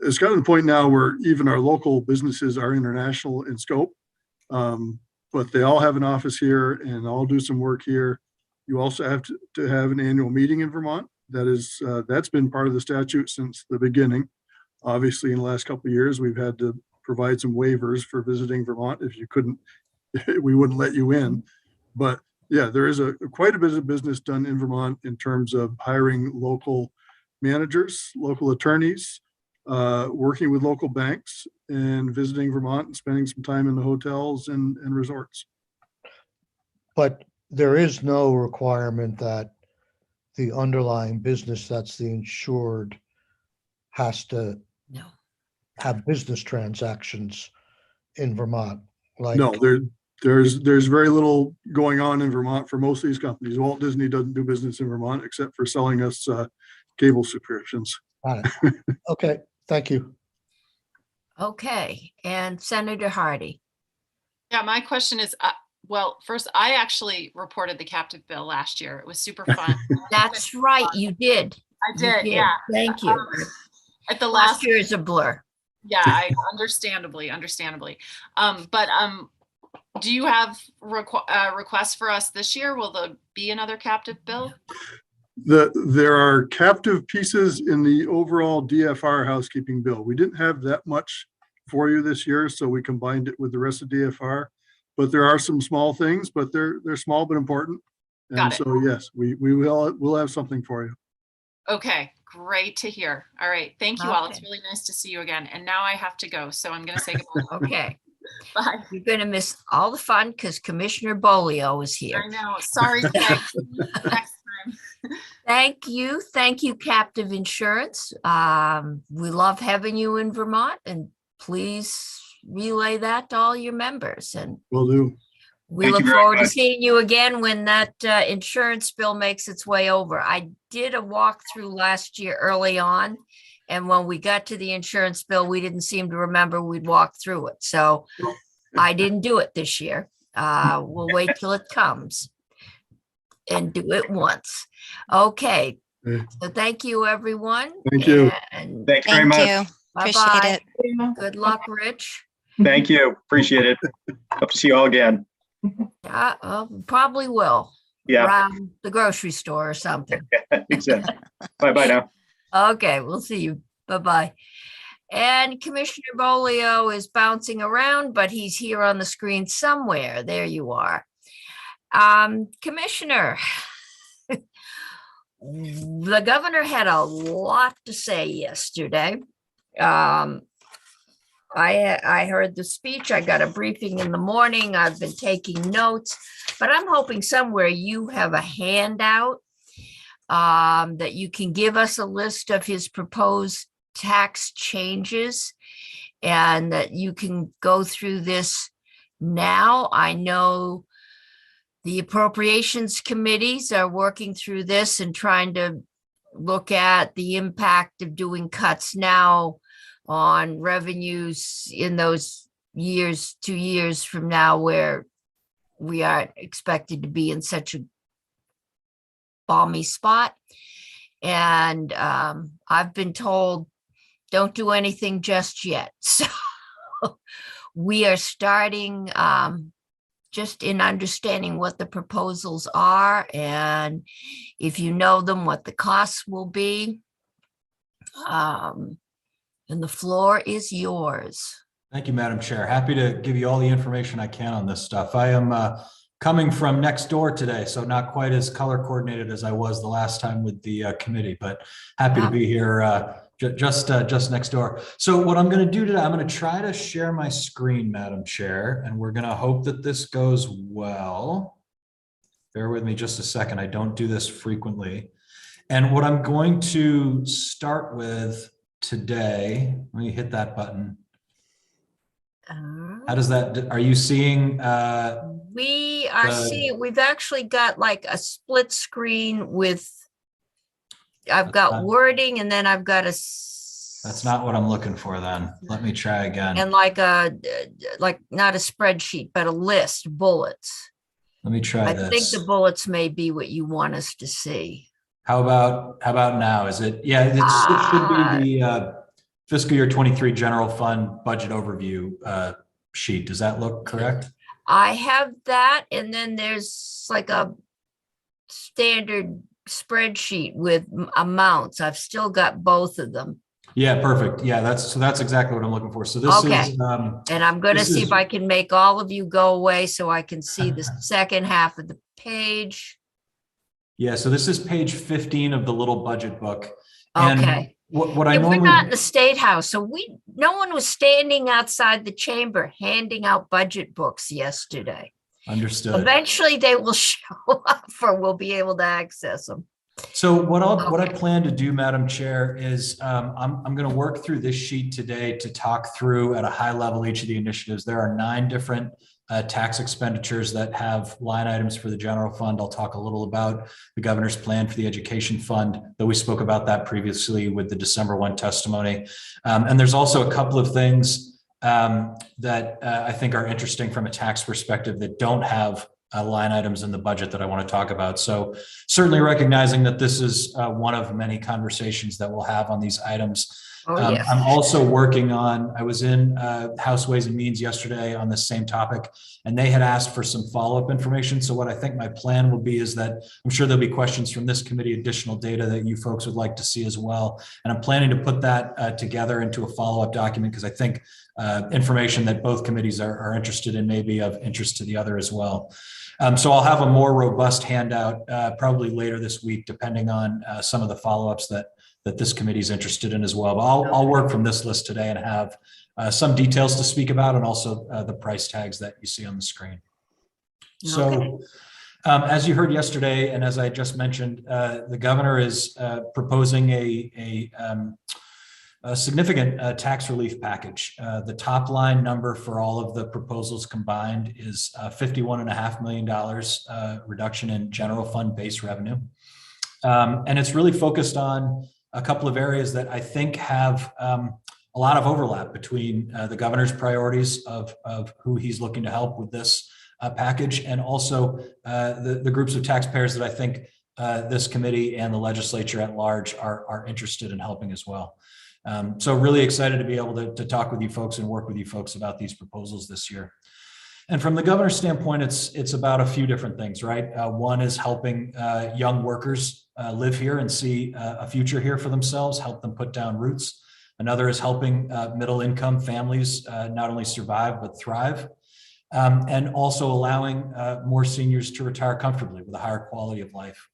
It's gotten to the point now where even our local businesses are international in scope, but they all have an office here and all do some work here. You also have to have an annual meeting in Vermont. That's been part of the statute since the beginning. Obviously, in the last couple of years, we've had to provide some waivers for visiting Vermont. If you couldn't, we wouldn't let you in. But yeah, there is quite a bit of business done in Vermont in terms of hiring local managers, local attorneys, working with local banks and visiting Vermont and spending some time in the hotels and resorts. But there is no requirement that the underlying business that's the insured has to have business transactions in Vermont. Like, no, there's very little going on in Vermont for most of these companies. Walt Disney doesn't do business in Vermont except for selling us cable subscriptions. Got it. Okay, thank you. Okay. And Senator Hardy. Yeah, my question is, well, first, I actually reported the captive bill last year. It was super fun. That's right. You did. I did. Yeah. Thank you. At the last year is a blur. Yeah, understandably. But do you have requests for us this year? Will there be another captive bill? There are captive pieces in the overall DFR housekeeping bill. We didn't have that much for you this year, so we combined it with the rest of DFR. But there are some small things, but they're small but important. And so yes, we'll have something for you. Okay, great to hear. All right, thank you all. It's really nice to see you again. And now I have to go, so I'm going to say goodbye. Okay. Bye. You're going to miss all the fun because Commissioner Bolio is here. I know. Sorry, Peg. Next time. Thank you, Captive Insurance. We love having you in Vermont, and please relay that to all your members. And will do. We look forward to seeing you again when that insurance bill makes its way over. I did a walkthrough last year early on, and when we got to the insurance bill, we didn't seem to remember we'd walked through it. So I didn't do it this year. We'll wait till it comes and do it once. Okay. So thank you, everyone. Thank you. And thank you very much. Appreciate it. Good luck, Rich. Thank you. Appreciate it. Hope to see you all again. Probably will. Yeah. Around the grocery store or something. Exactly. Bye now. Okay, we'll see you. Bye-bye. And Commissioner Bolio is bouncing around, but he's here on the screen somewhere. There you are. Commissioner, the governor had a lot to say yesterday. I heard the speech. I got a briefing in the morning. I've been taking notes, but I'm hoping somewhere you have a handout that you can give us a list of his proposed tax changes and that you can go through this now. I know the appropriations committees are working through this and trying to look at the impact of doing cuts now on revenues in those years, 2 years from now, where we aren't expected to be in such a balmy spot. And I've been told, don't do anything just yet. So we are starting just in understanding what the proposals are, and if you know them, what the costs will be. And the floor is yours. Thank you, Madam Chair. Happy to give you all the information I can on this stuff. I am coming from next door today, so not quite as color coordinated as I was the last time with the committee, but happy to be here just next door. So what I'm going to do today, I'm going to try to share my screen, Madam Chair, and we're going to hope that this goes well. Bear with me just a second. I don't do this frequently. And what I'm going to start with today, let me hit that button. How does that, are you seeing? We are seeing, we've actually got like a split screen with, I've got wording, and then I've got a. That's not what I'm looking for then. Let me try again. And like not a spreadsheet, but a list, bullets. Let me try this. I think the bullets may be what you want us to see. How about now? Is it, yeah, it should be the fiscal year 23 general fund budget overview sheet. Does that look correct? I have that, and then there's like a standard spreadsheet with amounts. I've still got both of them. Yeah, perfect. Yeah, that's exactly what I'm looking for. So this okay. is and I'm going to see if I can make all of you go away so I can see the second half of the page. Yeah, so this is page 15 of the little budget book. Okay. What I normally, we're not in the State House, so no one was standing outside the chamber handing out budget books yesterday. Understood. Eventually they will show up, or we'll be able to access them. So what I plan to do, Madam Chair, is I'm going to work through this sheet today to talk through at a high level each of the initiatives. There are 9 different tax expenditures that have line items for the general fund. I'll talk a little about the governor's plan for the education fund, though we spoke about that previously with the December 1 testimony. And there's also a couple of things that I think are interesting from a tax perspective that don't have line items in the budget that I want to talk about. So certainly recognizing that this is one of many conversations that we'll have on these items. Yes. I'm also working on, I was in House Ways and Means yesterday on this same topic, and they had asked for some follow-up information. So what I think my plan will be is that I'm sure there'll be questions from this committee, additional data that you folks would like to see as well. And I'm planning to put that together into a follow-up document, because I think information that both committees are interested in may be of interest to the other as well. So I'll have a more robust handout probably later this week, depending on some of the follow-ups that this committee is interested in as well. But I'll work from this list today and have some details to speak about, and also the price tags that you see on the screen. So as you heard yesterday, and as I just mentioned, the governor is proposing a significant tax relief package. The top line number for all of the proposals combined is $51.5 million reduction in general fund base revenue. And it's really focused on a couple of areas that I think have a lot of overlap between the governor's priorities of who he's looking to help with this package, and also the groups of taxpayers that I think this committee and the legislature at large are interested in helping as well. So really excited to be able to talk with you folks and work with you folks about these proposals this year. And from the governor's standpoint, it's about a few different things, right? One is helping young workers live here and see a future here for themselves, help them put down roots. Another is helping middle income families not only survive, but thrive. And also allowing more seniors to retire comfortably with a higher quality of life.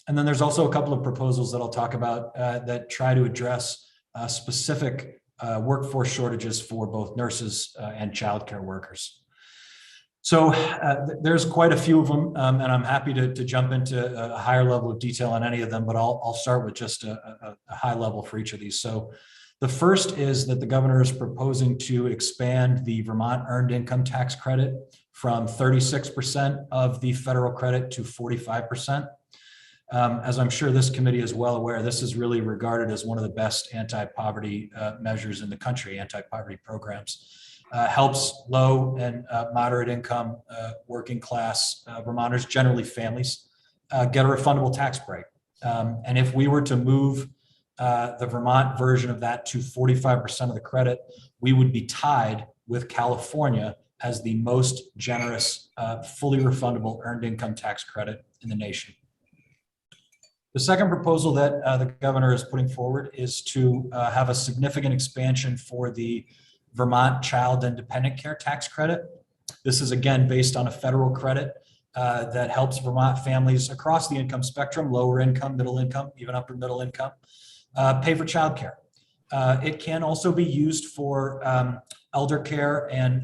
And then there's also a couple of proposals that I'll talk about that try to address specific workforce shortages for both nurses and childcare workers. So there's quite a few of them, and I'm happy to jump into a higher level of detail on any of them, but I'll start with just a high level for each of these. So the first is that the governor is proposing to expand the Vermont earned income tax credit from 36% of the federal credit to 45%. As I'm sure this committee is well aware, this is really regarded as one of the best anti-poverty measures in the country, anti-poverty programs. Helps low and moderate income working class Vermonters, generally families, get a refundable tax break. And if we were to move the Vermont version of that to 45% of the credit, we would be tied with California as the most generous, fully refundable earned income tax credit in the nation. The second proposal that the governor is putting forward is to have a significant expansion for the Vermont Child and Dependent Care Tax Credit. This is again based on a federal credit that helps Vermont families across the income spectrum, lower income, middle income, even upper middle income, pay for childcare. It can also be used for elder care and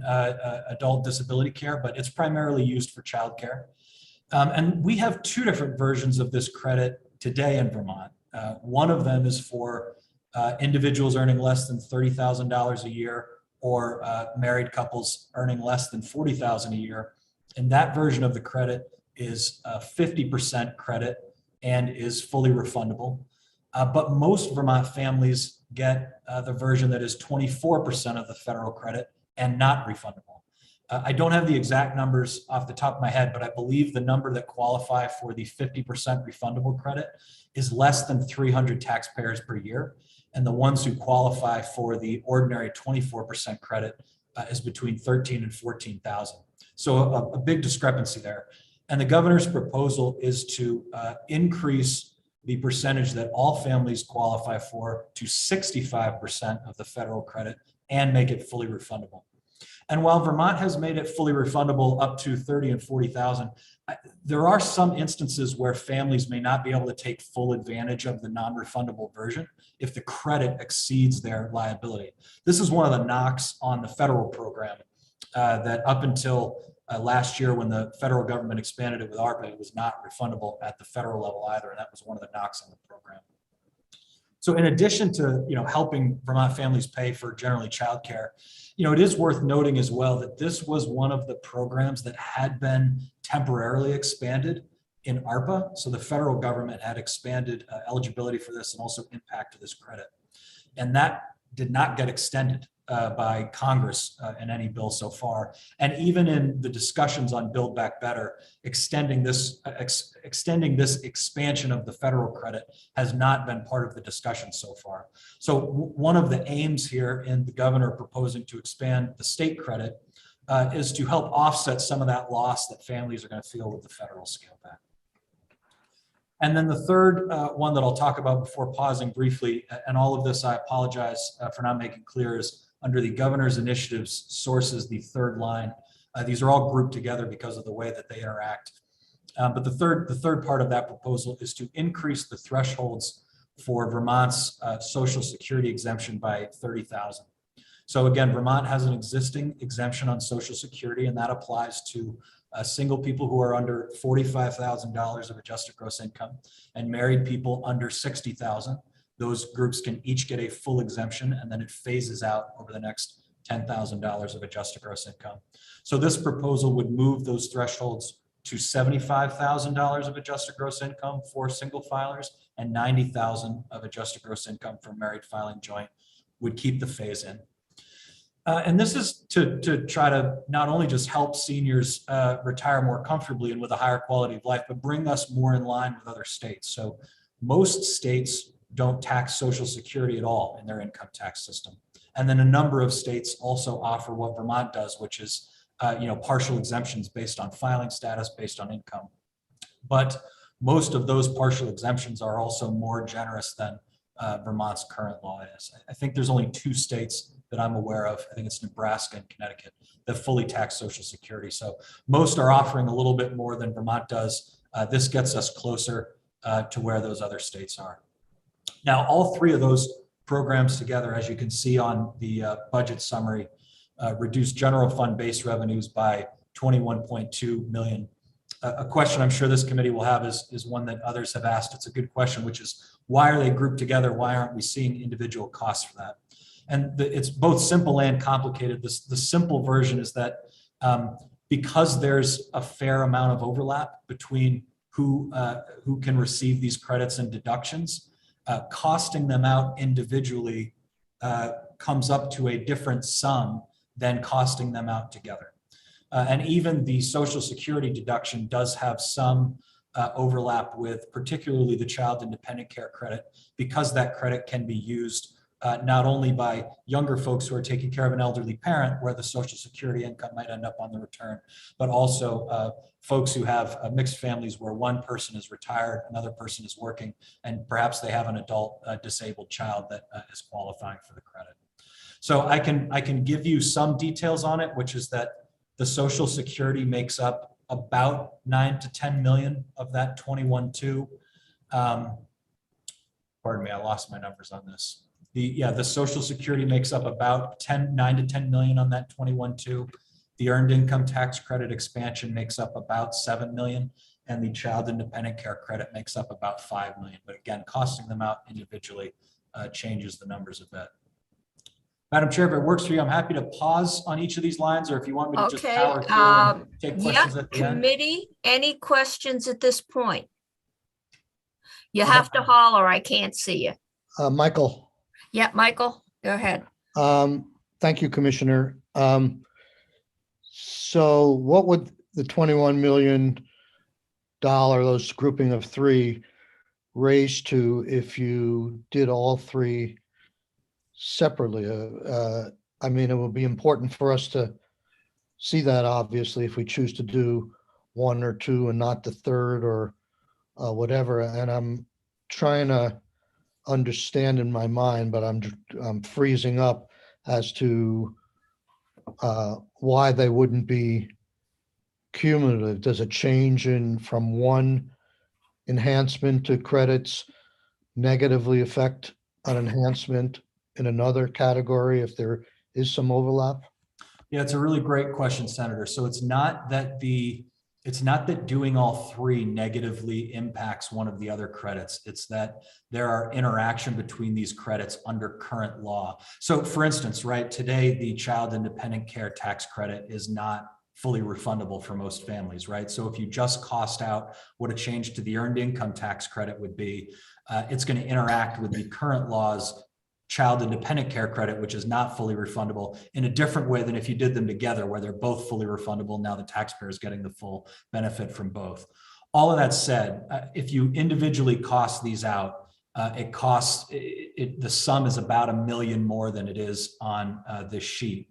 adult disability care, but it's primarily used for childcare. And we have two different versions of this credit today in Vermont. One of them is for individuals earning less than $30,000 a year or married couples earning less than $40,000 a year. And that version of the credit is 50% credit and is fully refundable. But most Vermont families get the version that is 24% of the federal credit and not refundable. I don't have the exact numbers off the top of my head, but I believe the number that qualify for the 50% refundable credit is less than 300 taxpayers per year. And the ones who qualify for the ordinary 24% credit is between 13 and 14,000. So a big discrepancy there. And the governor's proposal is to increase the percentage that all families qualify for to 65% of the federal credit and make it fully refundable. And while Vermont has made it fully refundable up to 30 and 40,000, there are some instances where families may not be able to take full advantage of the non-refundable version if the credit exceeds their liability. This is one of the knocks on the federal program that up until last year when the federal government expanded it with ARPA, it was not refundable at the federal level either, and that was one of the knocks on the program. So in addition to helping Vermont families pay for generally childcare, it is worth noting as well that this was one of the programs that had been temporarily expanded in ARPA. So the federal government had expanded eligibility for this and also impact to this credit. And that did not get extended by Congress in any bill so far. And even in the discussions on Build Back Better, extending this expansion of the federal credit has not been part of the discussion so far. So one of the aims here in the governor proposing to expand the state credit is to help offset some of that loss that families are going to feel with the federal scale back. And then the third one that I'll talk about before pausing briefly, and all of this I apologize for not making clear, is under the governor's initiatives sources, the third line. These are all grouped together because of the way that they interact. But the third part of that proposal is to increase the thresholds for Vermont's Social Security exemption by 30,000. So again, Vermont has an existing exemption on Social Security, and that applies to single people who are under $45,000 of adjusted gross income and married people under 60,000. Those groups can each get a full exemption, and then it phases out over the next $10,000 of adjusted gross income. So this proposal would move those thresholds to $75,000 of adjusted gross income for single filers and $90,000 of adjusted gross income for married filing joint, would keep the phase in. And this is to try to not only just help seniors retire more comfortably and with a higher quality of life, but bring us more in line with other states. So most states don't tax Social Security at all in their income tax system. And then a number of states also offer what Vermont does, which is partial exemptions based on filing status, based on income. But most of those partial exemptions are also more generous than Vermont's current law is. I think there's only 2 states that I'm aware of. I think it's Nebraska and Connecticut that fully tax Social Security. So most are offering a little bit more than Vermont does. This gets us closer to where those other states are. Now, all 3 of those programs together, as you can see on the budget summary, reduce general fund base revenues by $21.2 million. A question I'm sure this committee will have is one that others have asked. It's a good question, which is, why are they grouped together? Why aren't we seeing individual costs for that? And it's both simple and complicated. The simple version is that because there's a fair amount of overlap between who can receive these credits and deductions. Costing them out individually comes up to a different sum than costing them out together. And even the Social Security deduction does have some overlap with particularly the child independent care credit, because that credit can be used not only by younger folks who are taking care of an elderly parent, where the Social Security income might end up on the return, but also folks who have mixed families where one person is retired, another person is working, and perhaps they have an adult disabled child that is qualifying for the credit. So I can give you some details on it, which is that the Social Security makes up about 9 to 10 million of that 21.2. Pardon me, I lost my numbers on this. The Social Security makes up about 9 to 10 million on that 21.2. The earned income tax credit expansion makes up about 7 million, and the child independent care credit makes up about 5 million. But again, costing them out individually changes the numbers a bit. Madam Chair, if it works for you, I'm happy to pause on each of these lines, or if you want me to just power through and take questions at the end. Committee, any questions at this point? You have to holler, I can't see you. Michael. Yeah, Michael, go ahead. Thank you, Commissioner. So what would the $21 million, those grouping of three, raise to if you did all three separately? I mean, it would be important for us to see that, obviously, if we choose to do one or two and not the third or whatever. And I'm trying to understand in my mind, but I'm freezing up as to why they wouldn't be cumulative. Does a change in from one enhancement to credits negatively affect an enhancement in another category if there is some overlap? Yeah, it's a really great question, Senator. So it's not that doing all three negatively impacts one of the other credits. It's that there are interaction between these credits under current law. So for instance, right, today, the child independent care tax credit is not fully refundable for most families, right? So if you just cost out what a change to the earned income tax credit would be, it's going to interact with the current law's child independent care credit, which is not fully refundable, in a different way than if you did them together, where they're both fully refundable. Now the taxpayer is getting the full benefit from both. All of that said, if you individually cost these out, the sum is about $1 million more than it is on this sheet.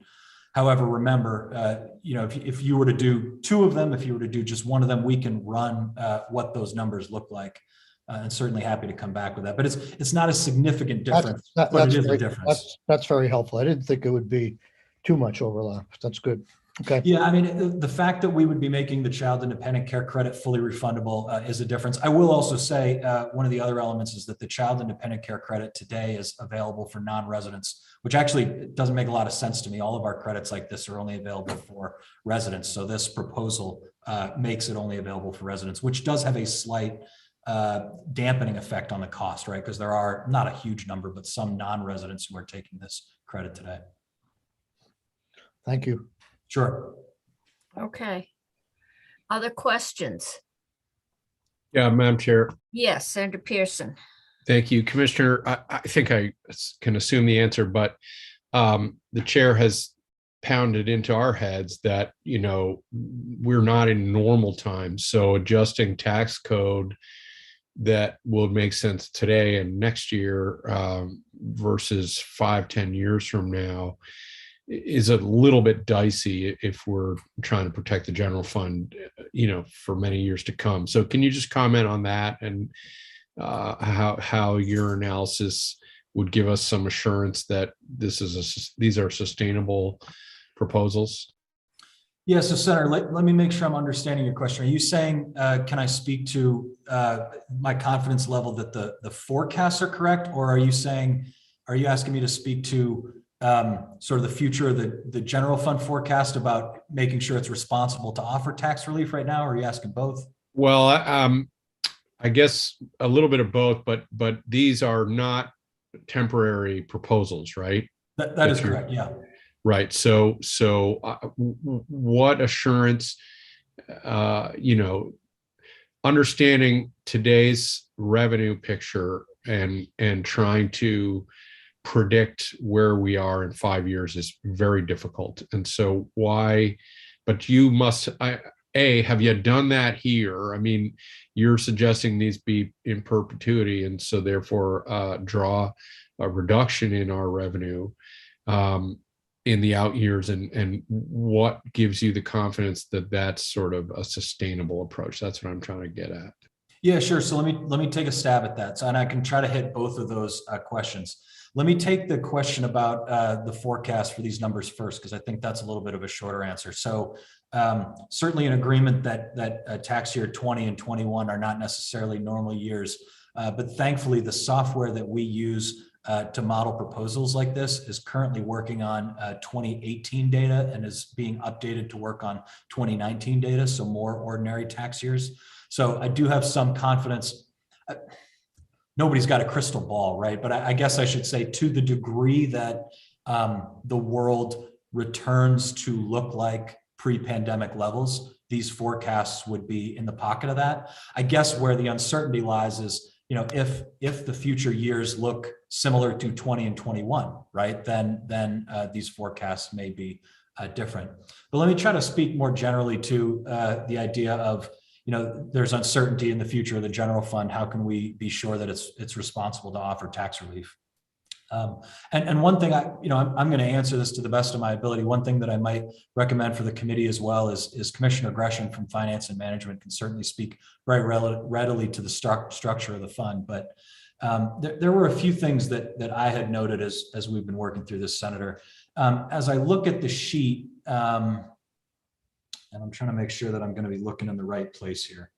However, remember, if you were to do two of them, if you were to do just one of them, we can run what those numbers look like. And certainly happy to come back with that. But it's not a significant difference, but it is a difference. That's very helpful. I didn't think it would be too much overlap. That's good. Okay. Yeah, I mean, the fact that we would be making the child independent care credit fully refundable is a difference. I will also say one of the other elements is that the child independent care credit today is available for non-residents, which actually doesn't make a lot of sense to me. All of our credits like this are only available for residents. So this proposal makes it only available for residents, which does have a slight dampening effect on the cost, right? Because there are not a huge number, but some non-residents who are taking this credit today. Thank you. Sure. Okay. Other questions? Yeah, Madam Chair. Yes, Senator Pearson. Thank you, Commissioner. I think I can assume the answer, but the chair has pounded into our heads that, we're not in normal times. So adjusting tax code that will make sense today and next year versus 5-10 years from now is a little bit dicey if we're trying to protect the general fund, for many years to come. So can you just comment on that and how your analysis would give us some assurance that these are sustainable proposals? Yeah, so Senator, let me make sure I'm understanding your question. Are you saying, can I speak to my confidence level that the forecasts are correct? Or are you asking me to speak to sort of the future of the general fund forecast about making sure it's responsible to offer tax relief right now? Or are you asking both? Well, I guess a little bit of both, but these are not temporary proposals, right? That is correct, yeah. Right. So what assurance, understanding today's revenue picture and trying to predict where we are in 5 years is very difficult. And so but you must, have you done that here? I mean, you're suggesting these be in perpetuity, and so therefore draw a reduction in our revenue in the out years, and what gives you the confidence that that's sort of a sustainable approach? That's what I'm trying to get at. Yeah, sure. So let me take a stab at that. So, and I can try to hit both of those questions. Let me take the question about the forecast for these numbers first, because I think that's a little bit of a shorter answer. So certainly an agreement that tax year 20 and 21 are not necessarily normal years, but thankfully the software that we use to model proposals like this is currently working on 2018 data and is being updated to work on 2019 data, so more ordinary tax years. So I do have some confidence. Nobody's got a crystal ball, right? But I guess I should say, to the degree that the world returns to look like pre-pandemic levels, these forecasts would be in the pocket of that. I guess where the uncertainty lies is, if the future years look similar to 20 and 21, right, then these forecasts may be different. But let me try to speak more generally to the idea of, there's uncertainty in the future of the general fund. How can we be sure that it's responsible to offer tax relief? And one thing I'm going to answer this to the best of my ability. One thing that I might recommend for the committee as well is Commissioner Gresham from Finance and Management can certainly speak very readily to the structure of the fund. But there were a few things that I had noted as we've been working through this, Senator. As I look at the sheet, and I'm trying to make sure that I'm going to be looking in the right place here.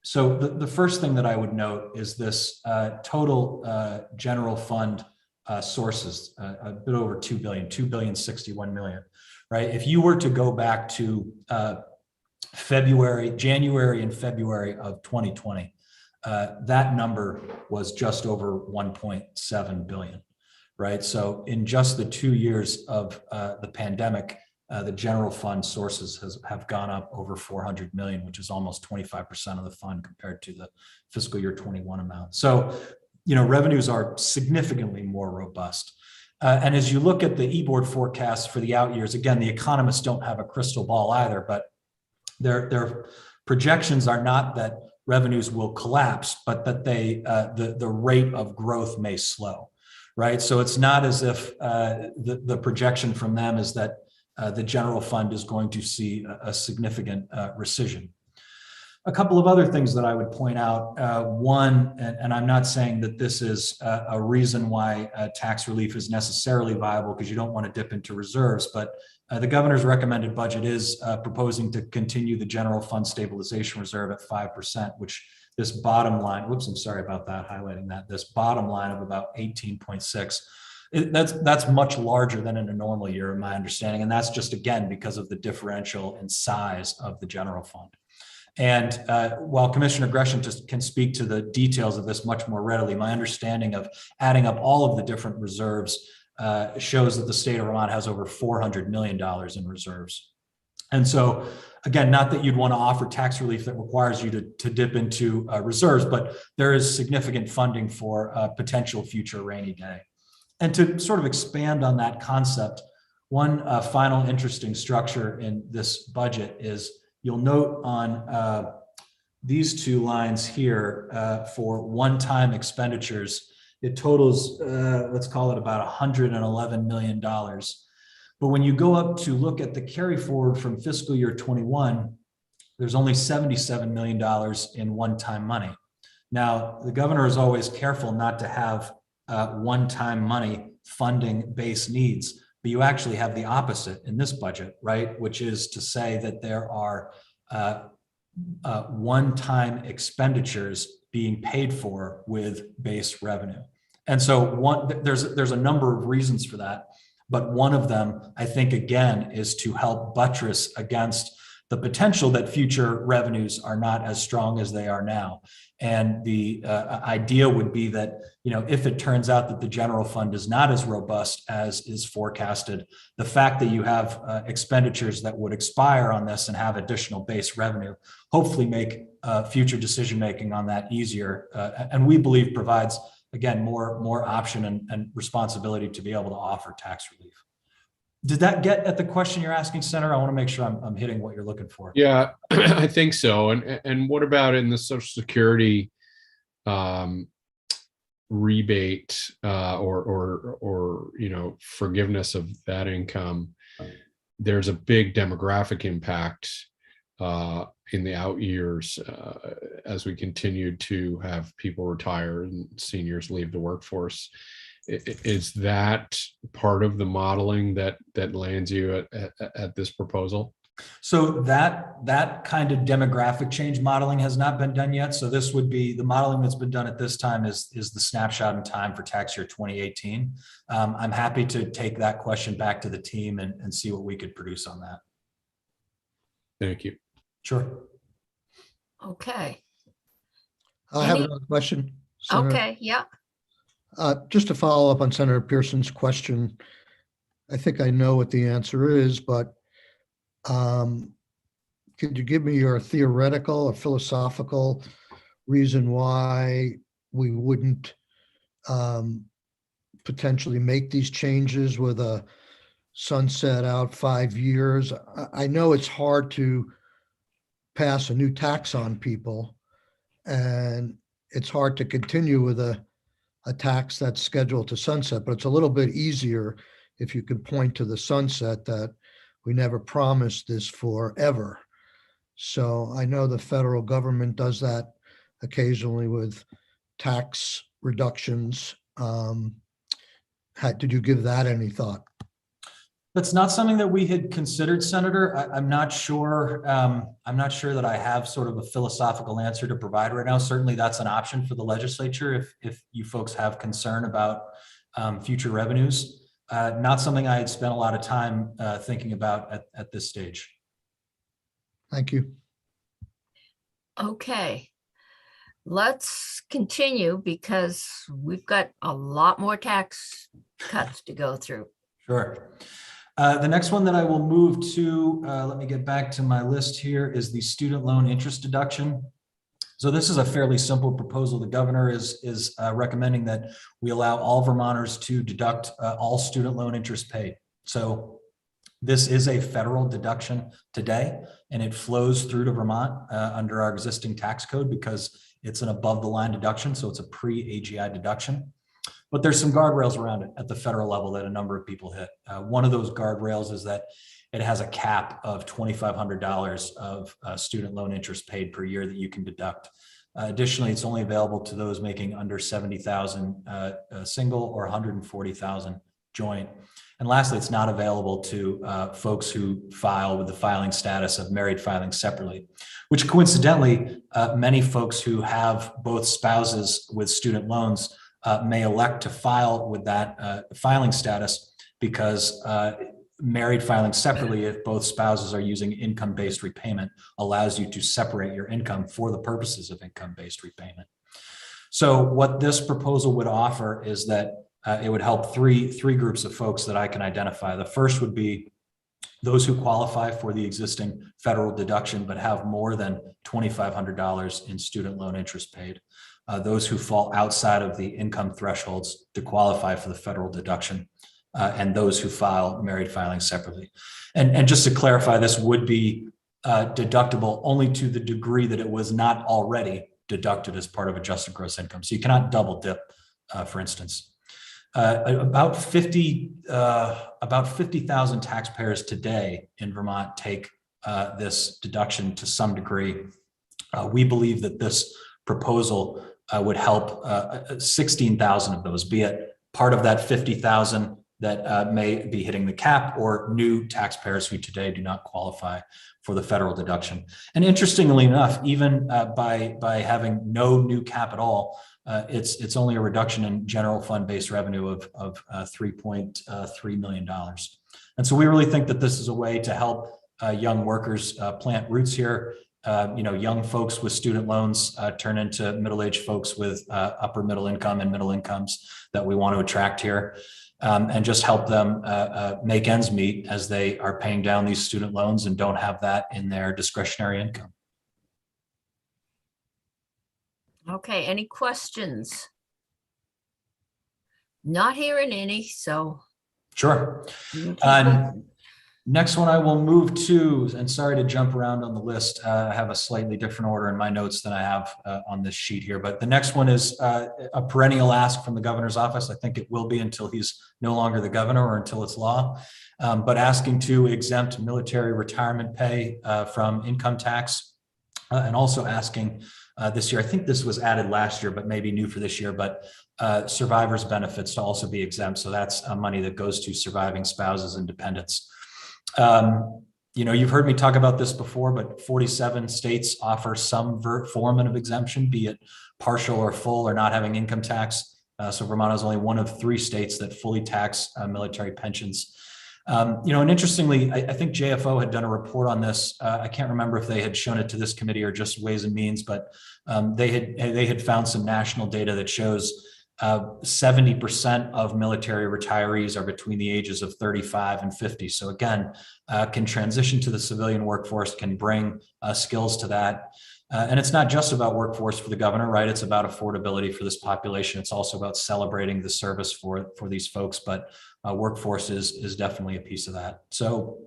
So the first thing that I would note is this total general fund sources, a bit over 2 billion, 2,061 million, right? If you were to go back to January and February of 2020, that number was just over 1.7 billion, right? So in just the 2 years of the pandemic, the general fund sources have gone up over 400 million, which is almost 25% of the fund compared to the fiscal year 21 amount. So, revenues are significantly more robust. And as you look at the e-board forecasts for the out years, again, the economists don't have a crystal ball either, but their projections are not that revenues will collapse, but that the rate of growth may slow, right? So it's not as if the projection from them is that the general fund is going to see a significant rescission. A couple of other things that I would point out. One, and I'm not saying that this is a reason why tax relief is necessarily viable, because you don't want to dip into reserves, but the governor's recommended budget is proposing to continue the general fund stabilization reserve at 5%, which this bottom line, whoops, I'm sorry about that, highlighting that, this bottom line of about 18.6, that's much larger than in a normal year, in my understanding. And that's just, again, because of the differential in size of the general fund. And while Commissioner Gresham just can speak to the details of this much more readily, my understanding of adding up all of the different reserves shows that the state of Vermont has over $400 million in reserves. And so, again, not that you'd want to offer tax relief that requires you to dip into reserves, but there is significant funding for a potential future rainy day. And to sort of expand on that concept, one final interesting structure in this budget is, you'll note on these two lines here for one-time expenditures, it totals, let's call it about $111 million. But when you go up to look at the carry forward from fiscal year 21, there's only $77 million in one-time money. Now, the governor is always careful not to have one-time money funding base needs, but you actually have the opposite in this budget, right? Which is to say that there are one-time expenditures being paid for with base revenue. And so there's a number of reasons for that, but one of them, I think, again, is to help buttress against the potential that future revenues are not as strong as they are now. And the idea would be that, if it turns out that the general fund is not as robust as is forecasted, the fact that you have expenditures that would expire on this and have additional base revenue, hopefully make future decision-making on that easier. And we believe provides, again, more option and responsibility to be able to offer tax relief. Did that get at the question you're asking, Senator? I want to make sure I'm hitting what you're looking for. Yeah, I think so. And what about in the Social Security rebate or forgiveness of that income? There's a big demographic impact in the out years as we continue to have people retire and seniors leave the workforce. Is that part of the modeling that lands you at this proposal? So that kind of demographic change modeling has not been done yet. So this would be the modeling that's been done at this time is the snapshot in time for tax year 2018. I'm happy to take that question back to the team and see what we could produce on that. Thank you. Sure. Okay. I have another question, Senator. Okay, yeah. Just to follow up on Senator Pearson's question, I think I know what the answer is, but could you give me your theoretical or philosophical reason why we wouldn't potentially make these changes with a sunset out 5 years? I know it's hard to pass a new tax on people, and it's hard to continue with a tax that's scheduled to sunset, but it's a little bit easier if you can point to the sunset that we never promised this forever. So I know the federal government does that occasionally with tax reductions. Did you give that any thought? That's not something that we had considered, Senator. I'm not sure. I'm not sure that I have sort of a philosophical answer to provide right now. Certainly, that's an option for the legislature if you folks have concern about future revenues. Not something I had spent a lot of time thinking about at this stage. Thank you. Okay. Let's continue because we've got a lot more tax cuts to go through. Sure. The next one that I will move to, let me get back to my list here, is the student loan interest deduction. So this is a fairly simple proposal. The governor is recommending that we allow all Vermonters to deduct all student loan interest paid. So this is a federal deduction today, and it flows through to Vermont under our existing tax code because it's an above the line deduction. So it's a pre-AGI deduction. But there's some guardrails around it at the federal level that a number of people hit. One of those guardrails is that it has a cap of $2,500 of student loan interest paid per year that you can deduct. Additionally, it's only available to those making under 70,000 single or 140,000 joint. And lastly, it's not available to folks who file with the filing status of married filing separately, which coincidentally, many folks who have both spouses with student loans may elect to file with that filing status because married filing separately, if both spouses are using income-based repayment, allows you to separate your income for the purposes of income-based repayment. So what this proposal would offer is that it would help three groups of folks that I can identify. The first would be those who qualify for the existing federal deduction but have more than $2,500 in student loan interest paid. Those who fall outside of the income thresholds to qualify for the federal deduction, and those who file married filing separately. And just to clarify, this would be deductible only to the degree that it was not already deducted as part of adjusted gross income. So you cannot double dip, for instance. About 50,000 taxpayers today in Vermont take this deduction to some degree. We believe that this proposal would help 16,000 of those, be it part of that 50,000 that may be hitting the cap or new taxpayers who today do not qualify for the federal deduction. And interestingly enough, even by having no new cap at all, it's only a reduction in general fund based revenue of $3.3 million. And so we really think that this is a way to help young workers plant roots here. Young folks with student loans turn into middle-aged folks with upper middle income and middle incomes that we want to attract here, and just help them make ends meet as they are paying down these student loans and don't have that in their discretionary income. Okay, any questions? Not hearing any, so. Sure. you can keep going. Next one I will move to, and sorry to jump around on the list. I have a slightly different order in my notes than I have on this sheet here, but the next one is a perennial ask from the governor's office. I think it will be until he's no longer the governor or until it's law, but asking to exempt military retirement pay from income tax, and also asking this year, I think this was added last year, but maybe new for this year, but survivors' benefits to also be exempt. So that's money that goes to surviving spouses and dependents. You've heard me talk about this before, but 47 states offer some form of exemption, be it partial or full or not having income tax. So Vermont is only one of 3 states that fully tax military pensions. And interestingly, I think JFO had done a report on this. I can't remember if they had shown it to this committee or just Ways and Means, but they had found some national data that shows 70% of military retirees are between the ages of 35 and 50. So again, can transition to the civilian workforce, can bring skills to that. And it's not just about workforce for the governor, right? It's about affordability for this population. It's also about celebrating the service for these folks, but workforce is definitely a piece of that. So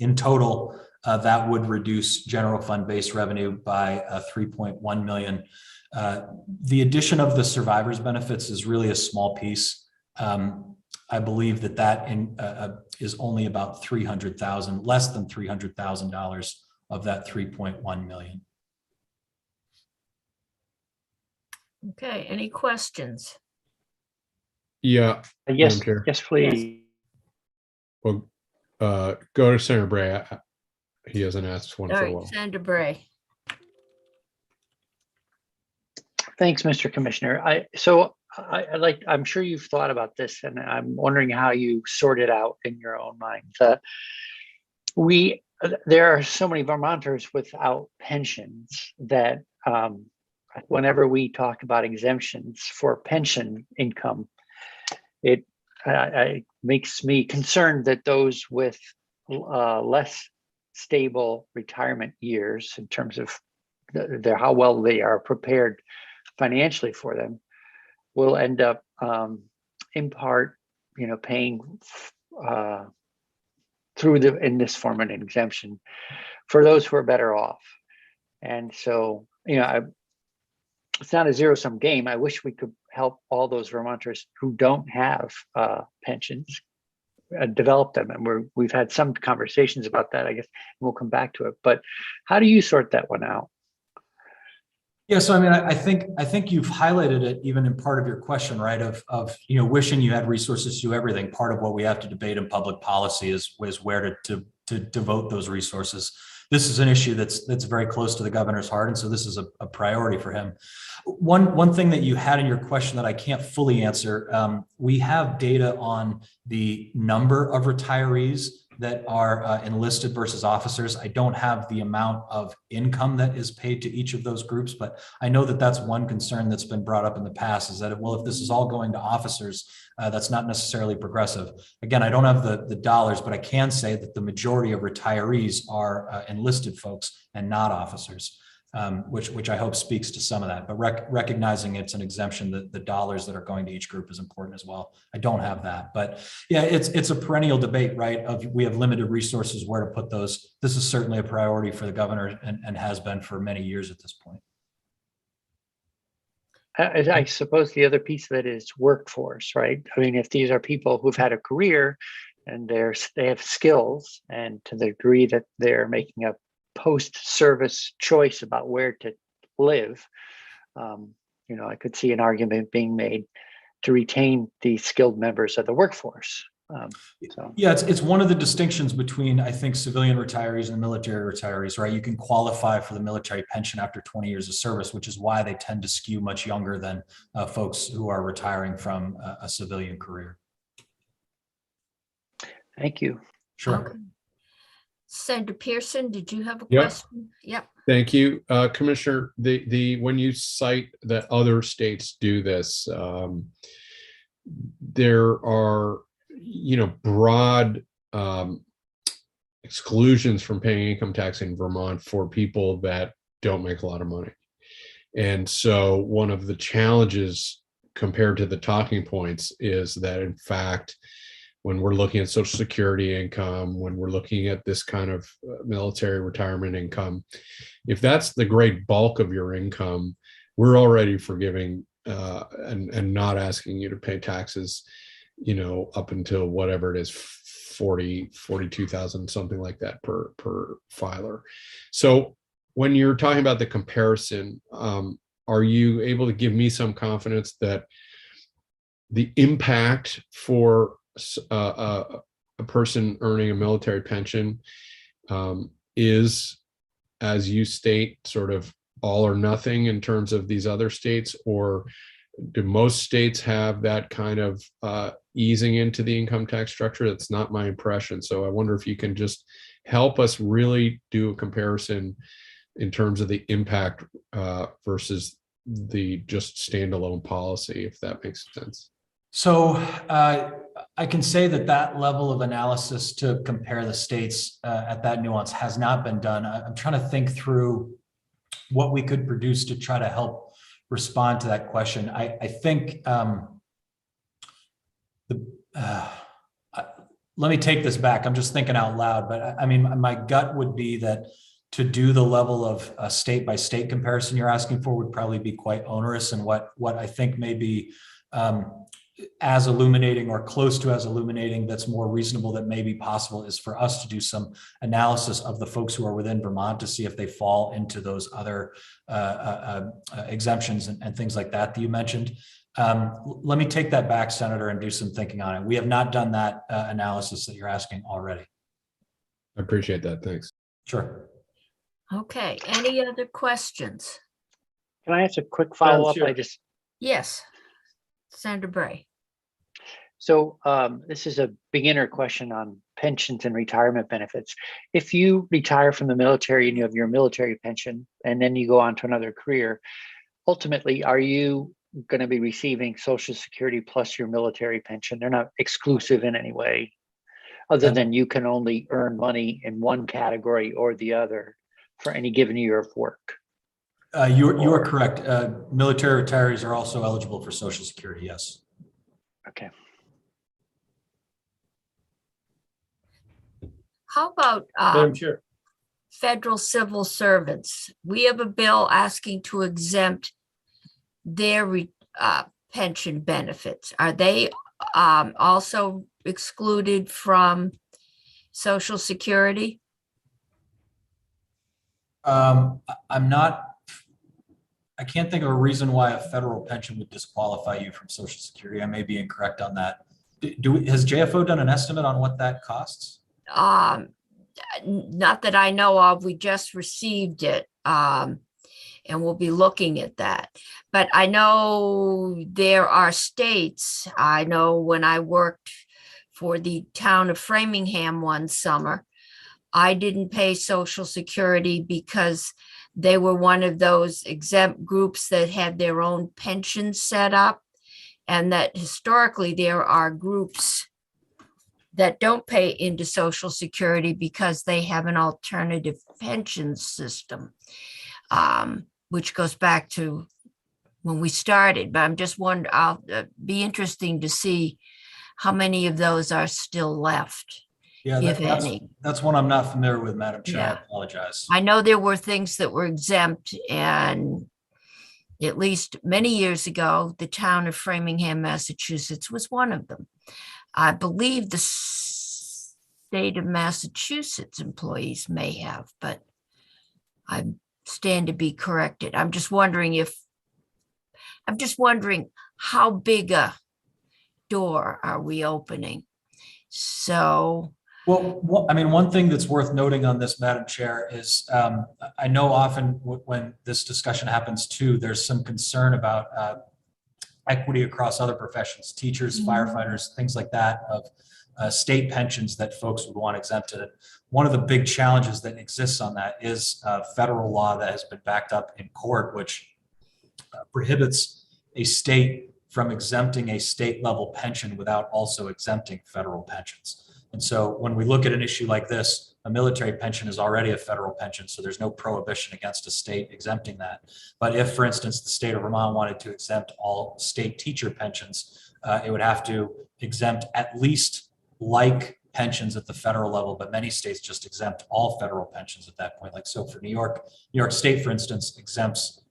in total, that would reduce general fund base revenue by 3.1 million. The addition of the survivors benefits is really a small piece. I believe that is only about $300,000, less than $300,000 of that 3.1 million. Okay, any questions? Yeah. Yes, Madam Chair. yes, please. Well, go to Senator Bray. He hasn't asked one All for a right, while. Senator Bray. Thanks, Mr. Commissioner. I'm sure you've thought about this, and I'm wondering how you sort it out in your own mind. There are so many Vermonters without pensions that whenever we talk about exemptions for pension income, it makes me concerned that those with less stable retirement years in terms of how well they are prepared financially for them will end up in part, paying in this form an exemption for those who are better off. And so, it's not a zero-sum game. I wish we could help all those Vermonters who don't have pensions develop them, and we've had some conversations about that, I guess, and we'll come back to it. But how do you sort that one out? Yeah, so I think you've highlighted it even in part of your question, right? Of wishing you had resources to do everything. Part of what we have to debate in public policy is where to devote those resources. This is an issue that's very close to the governor's heart, and so this is a priority for him. One thing that you had in your question that I can't fully answer, we have data on the number of retirees that are enlisted versus officers. I don't have the amount of income that is paid to each of those groups, but I know that that's one concern that's been brought up in the past, is that, well, if this is all going to officers, that's not necessarily progressive. Again, I don't have the dollars, but I can say that the majority of retirees are enlisted folks and not officers, which I hope speaks to some of that. But recognizing it's an exemption, the dollars that are going to each group is important as well. I don't have that, but yeah, it's a perennial debate, right? We have limited resources, where to put those. This is certainly a priority for the governor and has been for many years at this point. I suppose the other piece of it is workforce, right? I mean, if these are people who've had a career and they have skills, and to the degree that they're making a post-service choice about where to live, I could see an argument being made to retain the skilled members of the workforce. Yeah, it's one of the distinctions between, I think, civilian retirees and military retirees, right? You can qualify for the military pension after 20 years of service, which is why they tend to skew much younger than folks who are retiring from a civilian career. Thank you. Sure. Okay. Senator Pearson, did you have a Yep. question? Yep. Thank you, Commissioner. When you cite that other states do this, there are, broad exclusions from paying income tax in Vermont for people that don't make a lot of money. And so one of the challenges compared to the talking points is that, in fact, when we're looking at Social Security income, when we're looking at this kind of military retirement income, if that's the great bulk of your income, we're already forgiving and not asking you to pay taxes, up until whatever it is, 42,000, something like that per filer. So when you're talking about the comparison, are you able to give me some confidence that the impact for a person earning a military pension is, as you state, sort of all or nothing in terms of these other states? Or do most states have that kind of easing into the income tax structure? That's not my impression. So I wonder if you can just help us really do a comparison in terms of the impact versus the just standalone policy, if that makes sense. So I can say that level of analysis to compare the states at that nuance has not been done. I'm trying to think through what we could produce to try to help respond to that question. I think let me take this back. I'm just thinking out loud, but I mean, my gut would be that to do the level of state by state comparison you're asking for would probably be quite onerous, and what I think may be as illuminating or close to as illuminating, that's more reasonable, that may be possible, is for us to do some analysis of the folks who are within Vermont to see if they fall into those other exemptions and things like that you mentioned. Let me take that back, Senator, and do some thinking on it. We have not done that analysis that you're asking already. I appreciate that. Thanks. Sure. Okay. Any other questions? Can I ask a quick follow-up? Sure. Yes. Senator Bray. So this is a beginner question on pensions and retirement benefits. If you retire from the military and you have your military pension, and then you go on to another career, ultimately, are you going to be receiving Social Security plus your military pension? They're not exclusive in any way, other than you can only earn money in one category or the other for any given year of work. You are correct. Military retirees are also eligible for Social Security, yes. Okay. How about Madam Chair. federal civil servants? We have a bill asking to exempt their pension benefits. Are they also excluded from Social Security? I can't think of a reason why a federal pension would disqualify you from Social Security. I may be incorrect on that. Has JFO done an estimate on what that costs? Not that I know of. We just received it, and we'll be looking at that. But I know there are states. I know when I worked for the town of Framingham one summer, I didn't pay Social Security because they were one of those exempt groups that had their own pension set up, and that historically there are groups that don't pay into Social Security because they have an alternative pension system, which goes back to when we started. But I'm just wondering, I'll be interesting to see how many of those are still left. Yeah, if any. That's one I'm not familiar with, Madam Chair. Yeah. I apologize. I know there were things that were exempt, and at least many years ago, the town of Framingham, Massachusetts was one of them. I believe the state of Massachusetts employees may have, but I stand to be corrected. I'm just wondering how big a door are we opening? So. Well, I mean, one thing that's worth noting on this, Madam Chair, is I know often when this discussion happens too, there's some concern about equity across other professions, teachers, firefighters, things like that, of state pensions that folks would want exempted. One of the big challenges that exists on that is federal law that has been backed up in court, which prohibits a state from exempting a state level pension without also exempting federal pensions. And so when we look at an issue like this, a military pension is already a federal pension, so there's no prohibition against a state exempting that. But if, for instance, the state of Vermont wanted to exempt all state teacher pensions, it would have to exempt at least like pensions at the federal level, but many states just exempt all federal pensions at that point. Like, so for New York State, for instance, exempts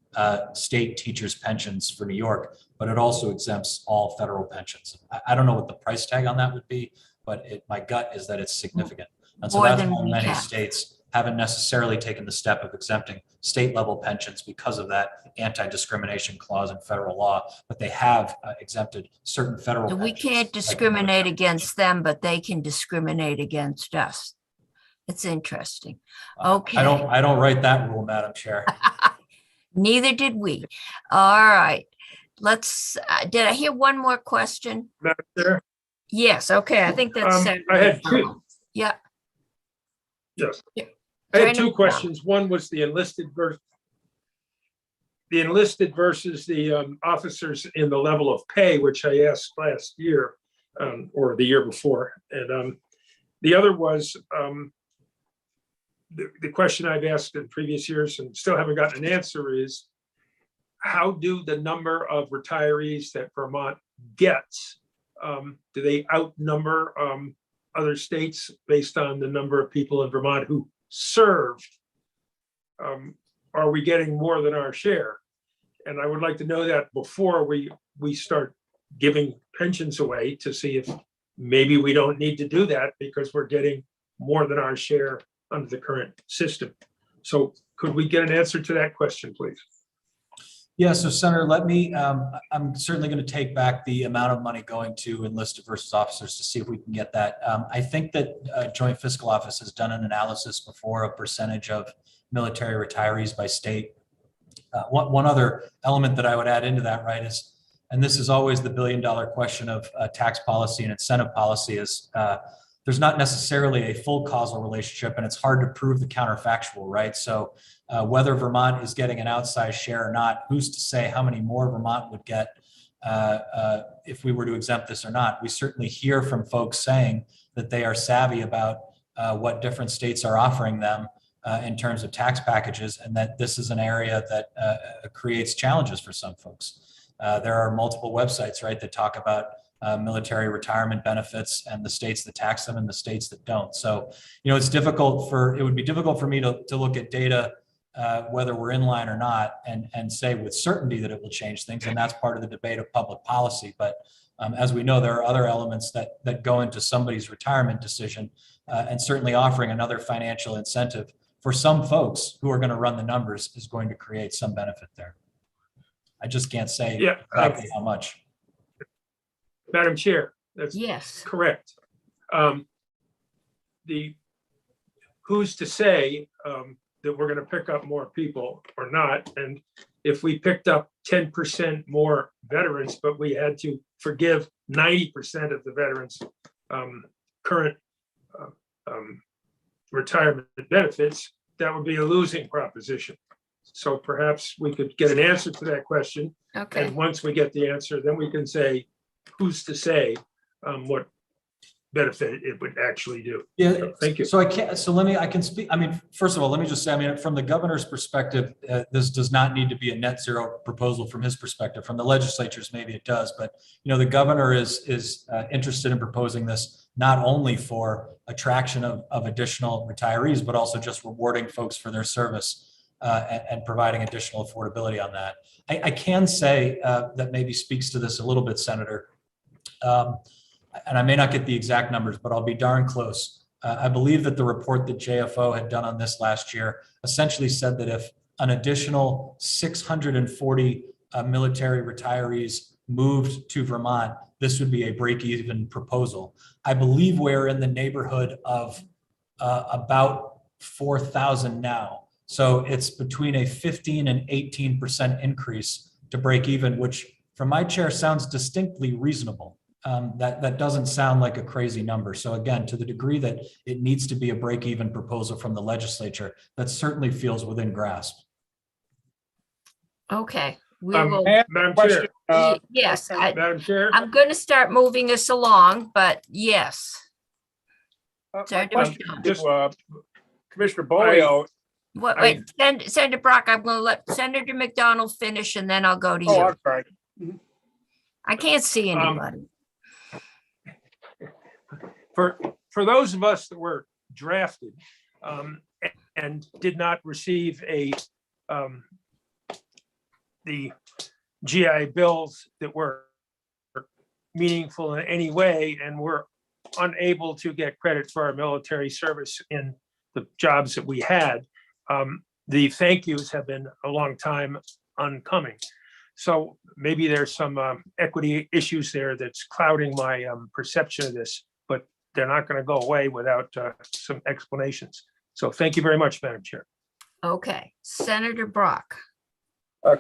state teachers' pensions for New York, but it also exempts all federal pensions. I don't know what the price tag on that would be, but my gut is that it's significant. And so More that's than why we many have. states haven't necessarily taken the step of exempting state level pensions because of that anti-discrimination clause in federal law, but they have exempted certain federal So we pensions, can't like discriminate against them, but they can discriminate against us. It's interesting. Okay. I don't write that rule, Madam Chair. Neither did we. All right. Let's, did I hear one more question? Madam Chair? Yes, okay, I think that's. I had two. Yeah. Yes. Yeah. I had Turn two it questions. One was the enlisted versus the officers in the level of pay, which I asked last year or the year before. And the other was the question I've asked in previous years and still haven't gotten an answer is, how do the number of retirees that Vermont gets, do they outnumber other states based on the number of people in Vermont who served? Are we getting more than our share? And I would like to know that before we start giving pensions away, to see if maybe we don't need to do that because we're getting more than our share under the current system. So could we get an answer to that question, please? Yeah, so Senator, I'm certainly going to take back the amount of money going to enlisted versus officers to see if we can get that. I think that Joint Fiscal Office has done an analysis before, a percentage of military retirees by state. One other element that I would add into that, right, is, and this is always the billion-dollar question of tax policy and incentive policy, is there's not necessarily a full causal relationship, and it's hard to prove the counterfactual, right? So whether Vermont is getting an outsized share or not, who's to say how many more Vermont would get if we were to exempt this or not? We certainly hear from folks saying that they are savvy about what different states are offering them in terms of tax packages, and that this is an area that creates challenges for some folks. There are multiple websites, right, that talk about military retirement benefits and the states that tax them and the states that don't. So, it would be difficult for me to look at data, whether we're in line or not, and say with certainty that it will change things. And that's part of the debate of public policy. But as we know, there are other elements that go into somebody's retirement decision, and certainly offering another financial incentive for some folks who are going to run the numbers is going to create some benefit there. I just can't say exactly how much. Madam Chair, that's Yes. correct. Who's to say that we're going to pick up more people or not? And if we picked up 10% more veterans, but we had to forgive 90% of the veterans' current retirement benefits, that would be a losing proposition. So perhaps we could get an answer to that question. Okay. And once we get the answer, then we can say, who's to say what benefit it would actually do? Yeah, so, thank you. So I can speak. I mean, first of all, let me just say, from the governor's perspective, this does not need to be a net zero proposal from his perspective. From the legislatures, maybe it does, but the governor is interested in proposing this not only for attraction of additional retirees, but also just rewarding folks for their service and providing additional affordability on that. I can say that maybe speaks to this a little bit, Senator. And I may not get the exact numbers, but I'll be darn close. I believe that the report that JFO had done on this last year essentially said that if an additional 640 military retirees moved to Vermont, this would be a break-even proposal. I believe we're in the neighborhood of about 4,000 now. So it's between a 15 and 18% increase to break even, which from my chair sounds distinctly reasonable. that doesn't sound like a crazy number. So again, to the degree that it needs to be a break-even proposal from the legislature, that certainly feels within grasp. Okay, we will. Madam Chair, Yes, Madam Chair. I'm going to start moving us along, but yes. My question to Commissioner Bolio. Wait, Senator Brock, I'm going to let Senator McDonald finish and then I'll go to you. Oh, I'm sorry. I can't see anybody. For those of us that were drafted and did not receive the GI bills that were meaningful in any way and were unable to get credit for our military service in the jobs that we had, the thank yous have been a long time uncoming. So maybe there's some equity issues there that's clouding my perception of this, but they're not going to go away without some explanations. So thank you very much, Madam Chair. Okay, Senator Brock.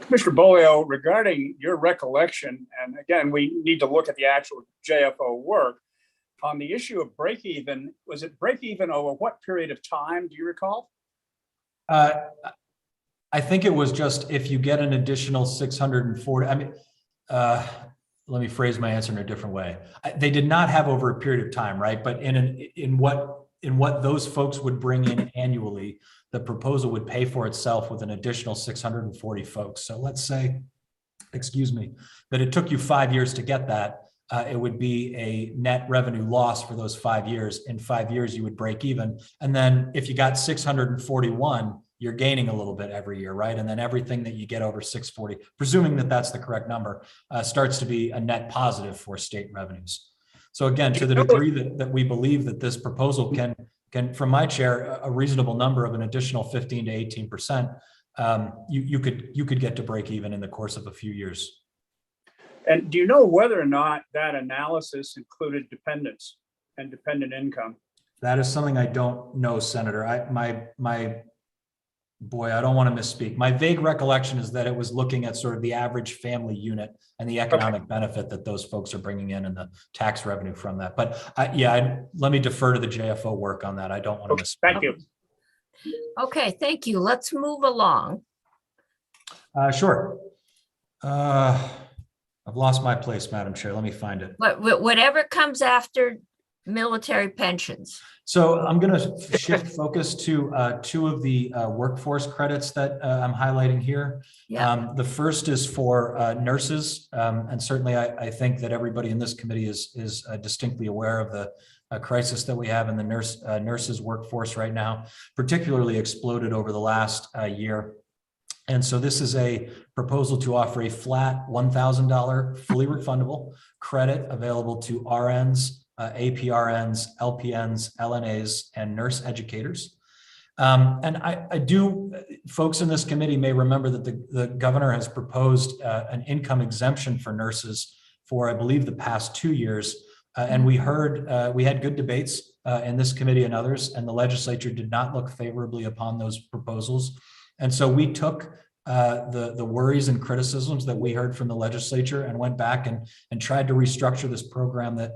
Commissioner Bolio, regarding your recollection, and again, we need to look at the actual JFO work, on the issue of break even, was it break even over what period of time? Do you recall? I think it was just if you get an additional 640, I mean, let me phrase my answer in a different way. They did not have over a period of time, right? But in what those folks would bring in annually, the proposal would pay for itself with an additional 640 folks. So let's say, excuse me, that it took you 5 years to get that. It would be a net revenue loss for those 5 years. In 5 years, you would break even. And then if you got 641, you're gaining a little bit every year, right? And then everything that you get over 640, presuming that that's the correct number, starts to be a net positive for state revenues. So again, to the degree that we believe that this proposal can, from my chair, a reasonable number of an additional 15 to 18%, you could get to break even in the course of a few years. And do you know whether or not that analysis included dependents and dependent income? That is something I don't know, Senator. Boy, I don't want to misspeak. My vague recollection is that it was looking at sort of the average family unit and the economic benefit that those folks are bringing in and the tax revenue from that. But let me defer to the JFO work on that. I don't want to misspeak. Thank you. Okay, thank you. Let's move along. Sure. I've lost my place, Madam Chair. Let me find it. But whatever comes after military pensions. So I'm going to shift focus to two of the workforce credits that I'm highlighting here. Yeah. The first is for nurses, and certainly I think that everybody in this committee is distinctly aware of the crisis that we have in the nurses workforce right now, particularly exploded over the last year. And so this is a proposal to offer a flat $1,000 fully refundable credit available to RNs, APRNs, LPNs, LNAs, and nurse educators. And I do, folks in this committee may remember that the governor has proposed an income exemption for nurses for, I believe, the past 2 years. And we had good debates in this committee and others, and the legislature did not look favorably upon those proposals. And so we took the worries and criticisms that we heard from the legislature and went back and tried to restructure this program that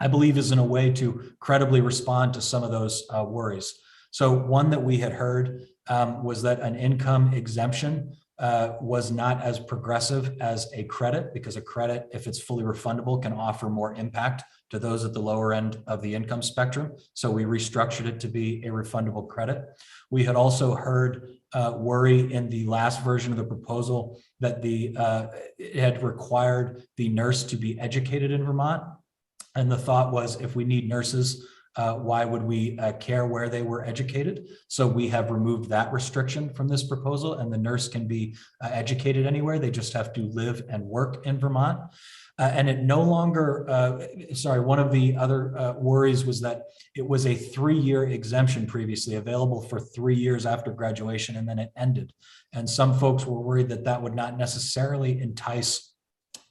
I believe is in a way to credibly respond to some of those worries. So one that we had heard was that an income exemption was not as progressive as a credit, because a credit, if it's fully refundable, can offer more impact to those at the lower end of the income spectrum. So we restructured it to be a refundable credit. We had also heard worry in the last version of the proposal that it had required the nurse to be educated in Vermont. And the thought was, if we need nurses, why would we care where they were educated? So we have removed that restriction from this proposal, and the nurse can be educated anywhere. They just have to live and work in Vermont. And it no longer, one of the other worries was that it was a 3-year exemption previously available for 3 years after graduation, and then it ended. And some folks were worried that that would not necessarily entice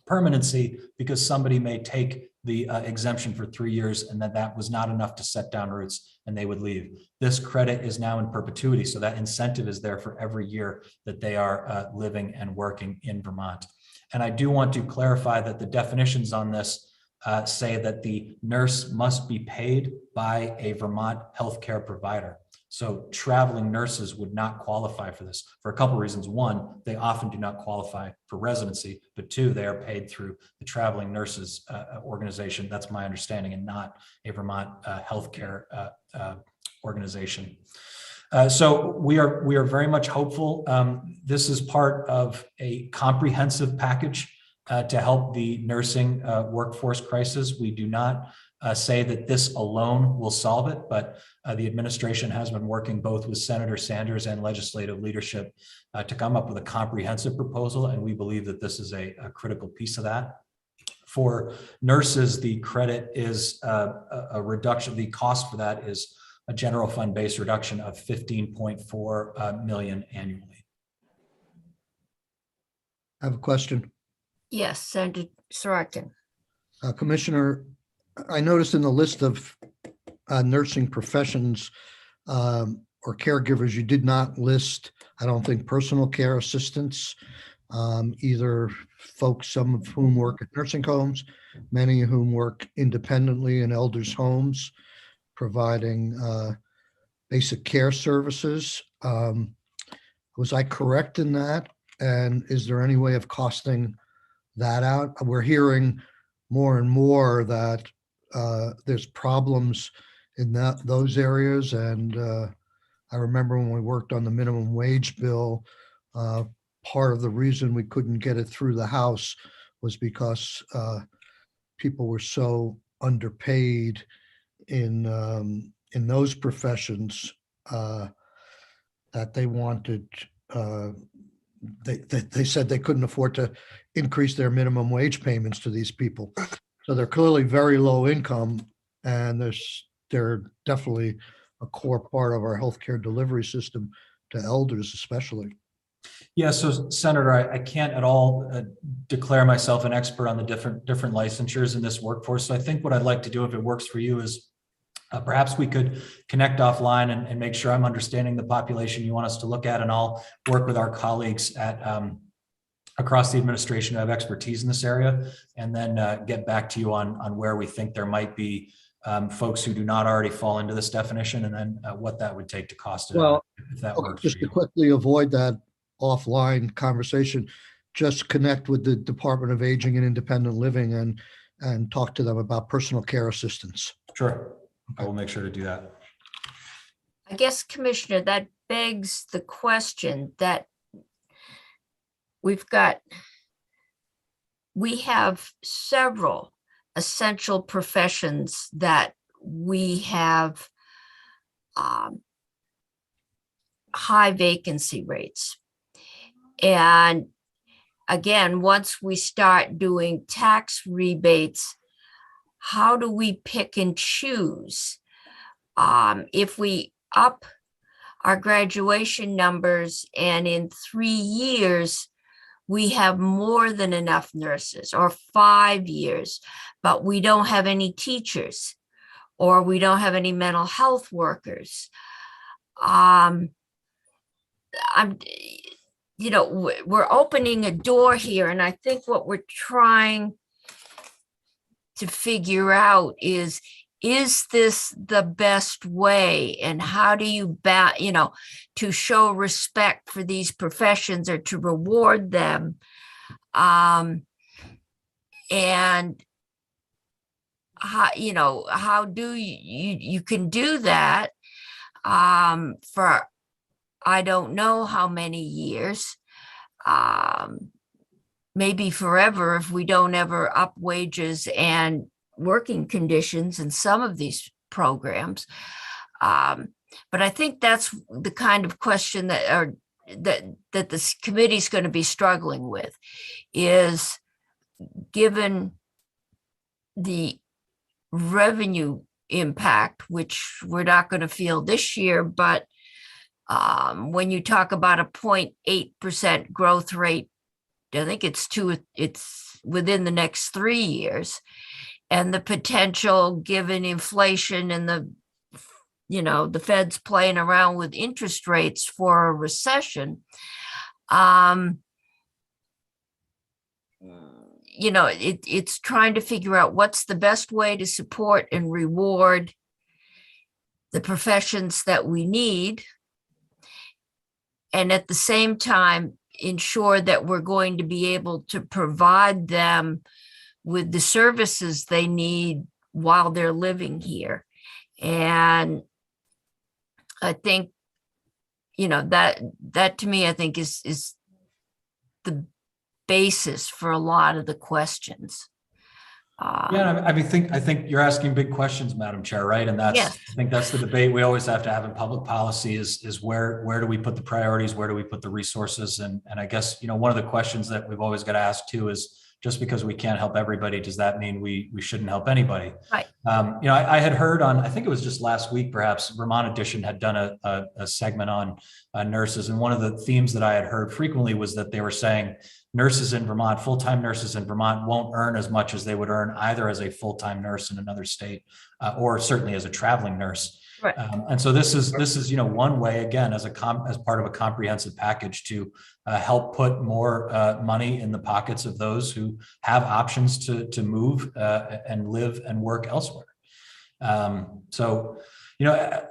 permanency, because somebody may take the exemption for 3 years and that was not enough to set down roots and they would leave. This credit is now in perpetuity, so that incentive is there for every year that they are living and working in Vermont. And I do want to clarify that the definitions on this say that the nurse must be paid by a Vermont healthcare provider. So traveling nurses would not qualify for this for a couple of reasons. One, they often do not qualify for residency, but two, they are paid through the traveling nurses organization. That's my understanding, and not a Vermont healthcare organization. So we are very much hopeful. This is part of a comprehensive package to help the nursing workforce crisis. We do not say that this alone will solve it, but the administration has been working both with Senator Sanders and legislative leadership to come up with a comprehensive proposal, and we believe that this is a critical piece of that. For nurses, the credit is a reduction. The cost for that is a general fund based reduction of 15.4 million annually. I have a question. Yes, Senator Sorokin. Commissioner, I noticed in the list of nursing professions or caregivers, you did not list, I don't think, personal care assistants, either folks, some of whom work at nursing homes, many of whom work independently in elders' homes, providing basic care services. Was I correct in that? And is there any way of costing that out? We're hearing more and more that there's problems in those areas. And I remember when we worked on the minimum wage bill, part of the reason we couldn't get it through the House was because people were so underpaid in those professions that they wanted, they said they couldn't afford to increase their minimum wage payments to these people. So they're clearly very low income, and they're definitely a core part of our healthcare delivery system to elders, especially. Yeah, so Senator, I can't at all declare myself an expert on the different licensures in this workforce. So I think what I'd like to do, if it works for you, is perhaps we could connect offline and make sure I'm understanding the population you want us to look at, and I'll work with our colleagues at across the administration who have expertise in this area, and then get back to you on where we think there might be folks who do not already fall into this definition, and then what that would take to cost it. Well, if that works just for to you. quickly avoid that offline conversation, just connect with the Department of Aging and Independent Living and talk to them about personal care assistance. Sure, I will make sure to do that. I guess, Commissioner, that begs the question that we have several essential professions that we have high vacancy rates. And again, once we start doing tax rebates, how do we pick and choose? If we up our graduation numbers and in 3 years, we have more than enough nurses, or 5 years, but we don't have any teachers, or we don't have any mental health workers. We're opening a door here, and I think what we're trying to figure out is this the best way, and how do you to show respect for these professions or to reward them, and how do you can do that for I don't know how many years, maybe forever if we don't ever up wages and working conditions in some of these programs. But I think that's the kind of question that this committee is going to be struggling with, is given the revenue impact, which we're not going to feel this year, but when you talk about a 0.8% growth rate, I think it's within the next 3 years, and the potential, given inflation and the Fed's playing around with interest rates for a recession, it's trying to figure out what's the best way to support and reward the professions that we need, and at the same time ensure that we're going to be able to provide them with the services they need while they're living here. And I think, that to me, I think is the basis for a lot of the questions. Yeah, I think you're asking big questions, Madam Chair, right? And Yes. I think that's the debate we always have to have in public policy is where do we put the priorities? Where do we put the resources? And I guess, one of the questions that we've always got to ask too is, just because we can't help everybody, does that mean we shouldn't help anybody? Right. I had heard on, I think it was just last week, perhaps, Vermont Edition had done a segment on nurses. And one of the themes that I had heard frequently was that they were saying nurses in Vermont, full-time nurses in Vermont won't earn as much as they would earn either as a full-time nurse in another state or certainly as a traveling nurse. Right. And so this is one way, again, as part of a comprehensive package to help put more money in the pockets of those who have options to move and live and work elsewhere.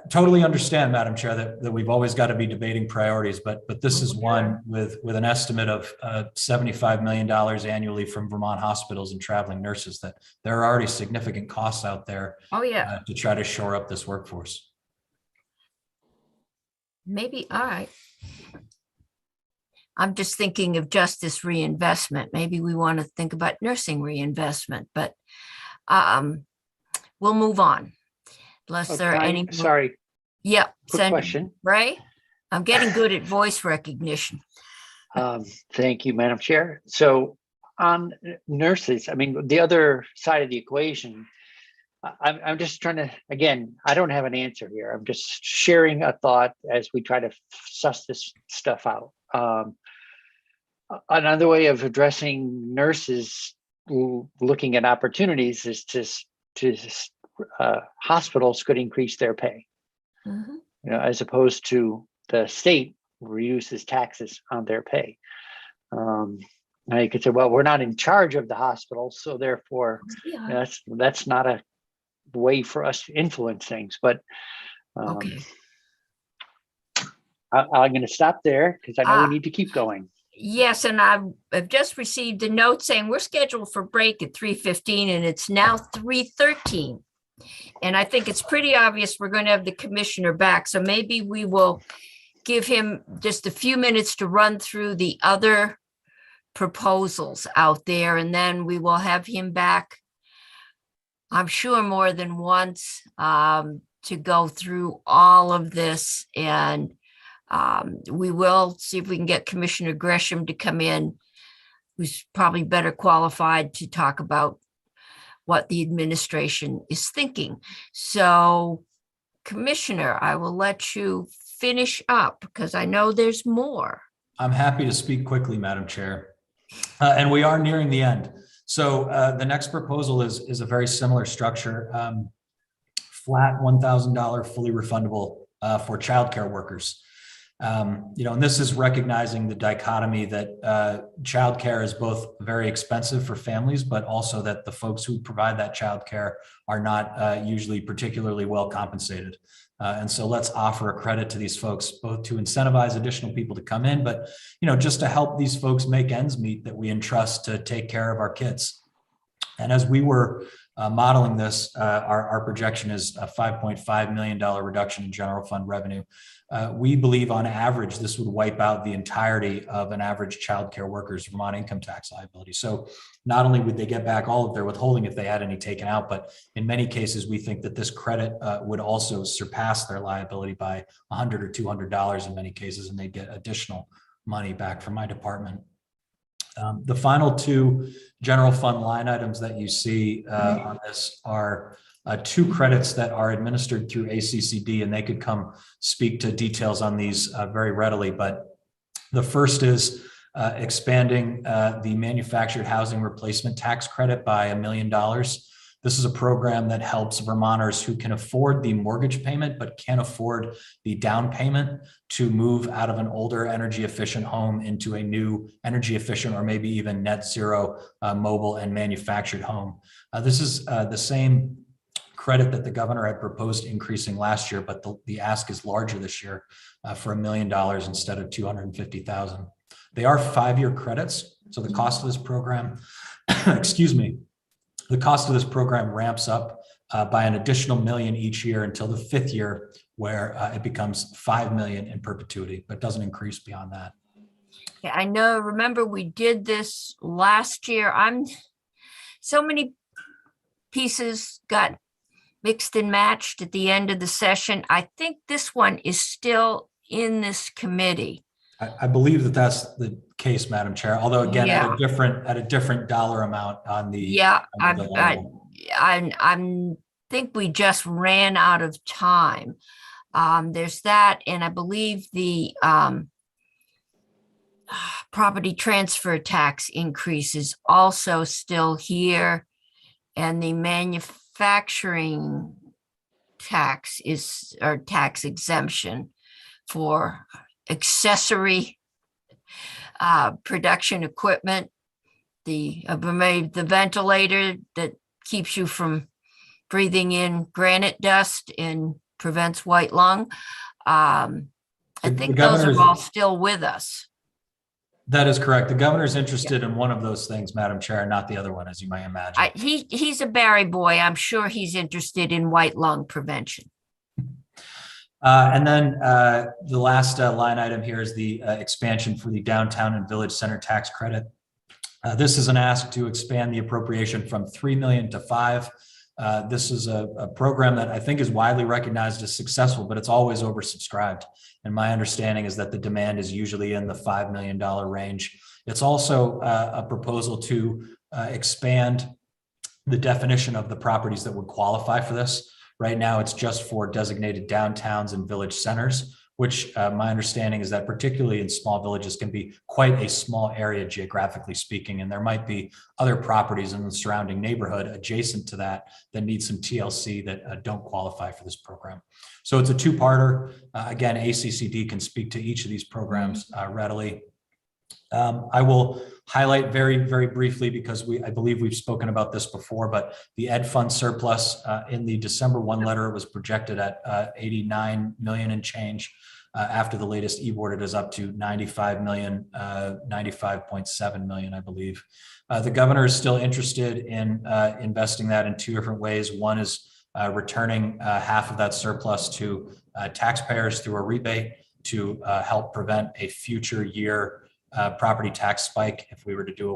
Totally understand, Madam Chair, that we've always got to be debating priorities, but this is one with an estimate of $75 million annually from Vermont hospitals and traveling nurses, that there are already significant costs out there. Oh, yeah. To try to shore up this workforce. Maybe, all right. I'm just thinking of justice reinvestment. Maybe we want to think about nursing reinvestment, but we'll move on. Unless there are any more. Sorry. Yep. Quick question. Ray, I'm getting good at voice recognition. Thank you, Madam Chair. So on nurses, I mean, the other side of the equation, I'm just trying to, again, I don't have an answer here. I'm just sharing a thought as we try to suss this stuff out. Another way of addressing nurses looking at opportunities is to hospitals could increase their pay, as opposed to the state reduces taxes on their pay. Now you could say, well, we're not in charge of the hospital, so therefore that's not a way for us to influence things. But Okay. I'm going to stop there because I know we need to keep going. Yes, and I've just received a note saying we're scheduled for break at 3:15 and it's now 3:13. And I think it's pretty obvious we're going to have the commissioner back. So maybe we will give him just a few minutes to run through the other proposals out there, and then we will have him back, I'm sure, more than once to go through all of this. And we will see if we can get Commissioner Gresham to come in, who's probably better qualified to talk about what the administration is thinking. So, Commissioner, I will let you finish up because I know there's more. I'm happy to speak quickly, Madam Chair. And we are nearing the end. So the next proposal is a very similar structure, flat $1,000 fully refundable for childcare workers. And this is recognizing the dichotomy that childcare is both very expensive for families, but also that the folks who provide that childcare are not usually particularly well compensated. And so let's offer a credit to these folks, both to incentivize additional people to come in, but just to help these folks make ends meet that we entrust to take care of our kids. And as we were modeling this, our projection is a $5.5 million reduction in general fund revenue. We believe on average, this would wipe out the entirety of an average childcare worker's Vermont income tax liability. So not only would they get back all of their withholding if they had any taken out, but in many cases, we think that this credit would also surpass their liability by $100 or $200 in many cases, and they'd get additional money back from my department. The final two general fund line items that you see on this are two credits that are administered through ACCD, and they could come speak to details on these very readily. But the first is expanding the manufactured housing replacement tax credit by $1 million This is a program that helps Vermonters who can afford the mortgage payment but can't afford the down payment to move out of an older energy efficient home into a new energy efficient or maybe even net zero mobile and manufactured home. This is the same credit that the governor had proposed increasing last year, but the ask is larger this year for $1 million instead of $250,000. They are 5-year credits. So the cost of this program, excuse me, the cost of this program ramps up by an additional $1 million each year until the 5th year, where it becomes $5 million in perpetuity, but doesn't increase beyond that. Yeah, I know. Remember, we did this last year. So many pieces got mixed and matched at the end of the session. I think this one is still in this committee. I believe that that's the case, Madam Chair, although again, Yeah. at a different dollar amount on the. Yeah, on the level. I think we just ran out of time. There's that, and I believe the property transfer tax increase is also still here, and the manufacturing tax or tax exemption for accessory production equipment, the ventilator that keeps you from breathing in granite dust and prevents white lung. I think those are all still with us. That is correct. The governor's interested in one of those things, Madam Chair, not the other one, as you might imagine. He's a Barry boy. I'm sure he's interested in white lung prevention. And then the last line item here is the expansion for the downtown and village center tax credit. This is an ask to expand the appropriation from 3 million to 5. This is a program that I think is widely recognized as successful, but it's always oversubscribed. And my understanding is that the demand is usually in the $5 million range. It's also a proposal to expand the definition of the properties that would qualify for this. Right now, it's just for designated downtowns and village centers, which my understanding is that particularly in small villages can be quite a small area geographically speaking. And there might be other properties in the surrounding neighborhood adjacent to that need some TLC that don't qualify for this program. So it's a two-parter. Again, ACCD can speak to each of these programs readily. I will highlight very, very briefly because I believe we've spoken about this before, but the ed fund surplus in the December 1 letter was projected at 89 million and change. After the latest e-board, it is up to 95 million, 95.7 million, I believe. The governor is still interested in investing that in 2 different ways. One is returning half of that surplus to taxpayers through a rebate to help prevent a future year property tax spike if we were to do a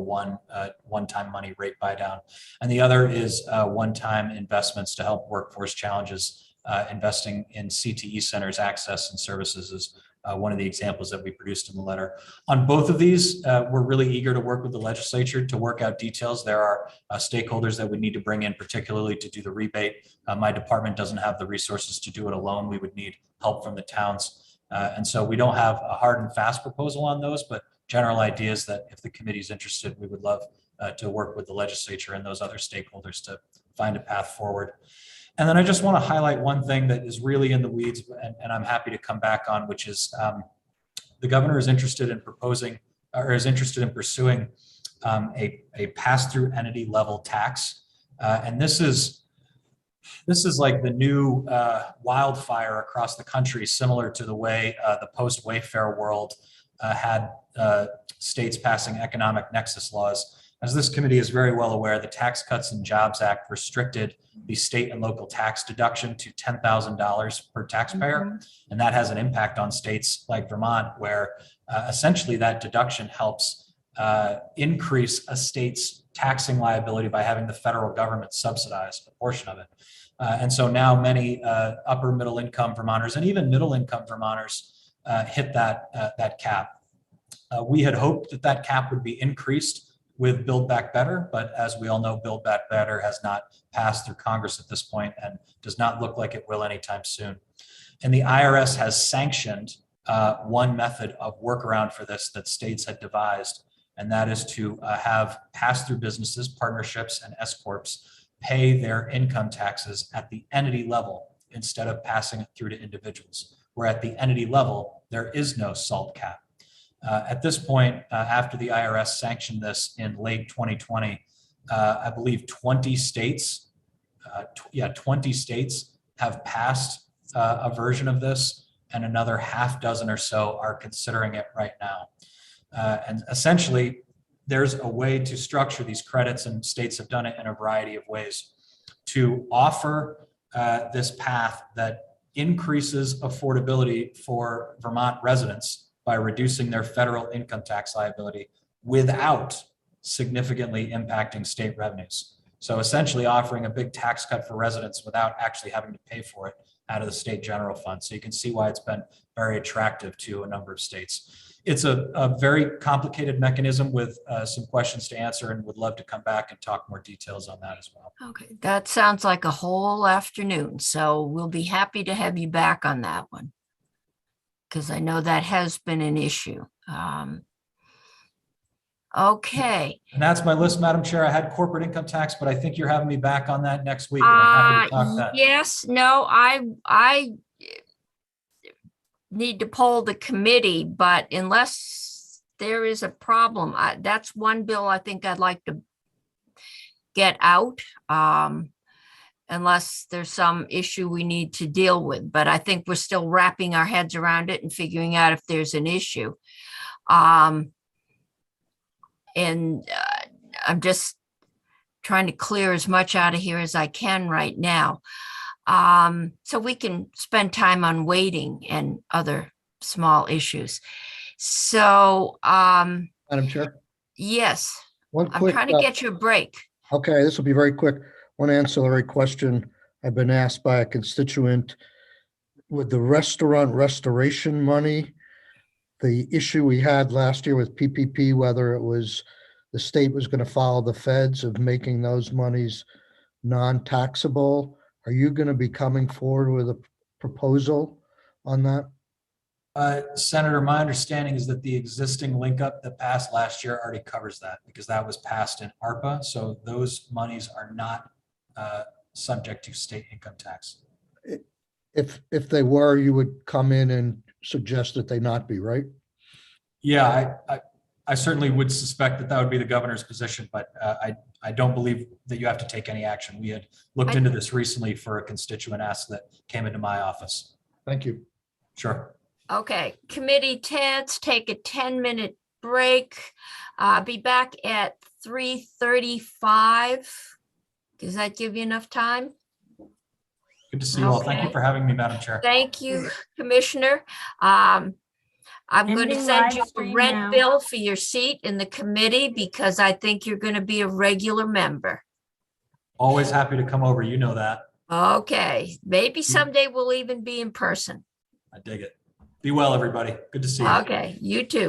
one-time money rate buy down. And the other is one-time investments to help workforce challenges. Investing in CTE centers access and services is one of the examples that we produced in the letter. On both of these, we're really eager to work with the legislature to work out details. There are stakeholders that we need to bring in, particularly to do the rebate. My department doesn't have the resources to do it alone. We would need help from the towns. And so we don't have a hard and fast proposal on those, but general ideas that if the committee is interested, we would love to work with the legislature and those other stakeholders to find a path forward. And then I just want to highlight one thing that is really in the weeds, and I'm happy to come back on, which is the governor is interested in proposing or is interested in pursuing a pass-through entity level tax. And this is like the new wildfire across the country, similar to the way the post-Wayfair world had states passing economic nexus laws. As this committee is very well aware, the Tax Cuts and Jobs Act restricted the state and local tax deduction to $10,000 per taxpayer. And that has an impact on states like Vermont, where essentially that deduction helps increase a state's taxing liability by having the federal government subsidize a portion of it. And so now many upper middle income Vermonters and even middle income Vermonters hit that cap. We had hoped that that cap would be increased with Build Back Better, but as we all know, Build Back Better has not passed through Congress at this point and does not look like it will anytime soon. And the IRS has sanctioned one method of workaround for this that states had devised, and that is to have pass-through businesses, partnerships, and S-corps pay their income taxes at the entity level instead of passing it through to individuals, where at the entity level, there is no SALT cap. At this point, after the IRS sanctioned this in late 2020, I believe 20 states, 20 states have passed a version of this, and another half dozen or so are considering it right now. And essentially, there's a way to structure these credits, and states have done it in a variety of ways, to offer this path that increases affordability for Vermont residents by reducing their federal income tax liability without significantly impacting state revenues. So essentially offering a big tax cut for residents without actually having to pay for it out of the state general fund. So you can see why it's been very attractive to a number of states. It's a very complicated mechanism with some questions to answer, and would love to come back and talk more details on that as well. Okay, that sounds like a whole afternoon. So we'll be happy to have you back on that one, because I know that has been an issue. Okay. And that's my list, Madam Chair. I had corporate income tax, but I think you're having me back on that next week. And I'm happy to talk that. Yes, no, I need to poll the committee, but unless there is a problem, that's one bill I think I'd like to get out, unless there's some issue we need to deal with. But I think we're still wrapping our heads around it and figuring out if there's an issue. And I'm just trying to clear as much out of here as I can right now. So we can spend time on waiting and other small issues. So, Madam Chair, yes, one I'm quick, trying to get you a break. okay, this will be very quick. One ancillary question I've been asked by a constituent. With the restaurant restoration money, the issue we had last year with PPP, whether it was the state was going to follow the feds of making those monies non-taxable, are you going to be coming forward with a proposal on that? Senator, my understanding is that the existing link up that passed last year already covers that, because that was passed in ARPA. So those monies are not subject to state income tax. If they were, you would come in and suggest that they not be, right? Yeah, I certainly would suspect that that would be the governor's position, but I don't believe that you have to take any action. We had looked into this recently for a constituent ask that came into my office. Thank you. Sure. Okay, committee tents, take a 10-minute break. Be back at 3:35. Does that give you enough time? Good to see you all. Thank you for having me, Madam Chair. Thank you, Commissioner. I'm going to send you a rent bill for your seat in the committee, because I think you're going to be a regular member. Always happy to come over. You know that. Okay, maybe someday we'll even be in person. I dig it. Be well, everybody. Good to see you. Okay, you too.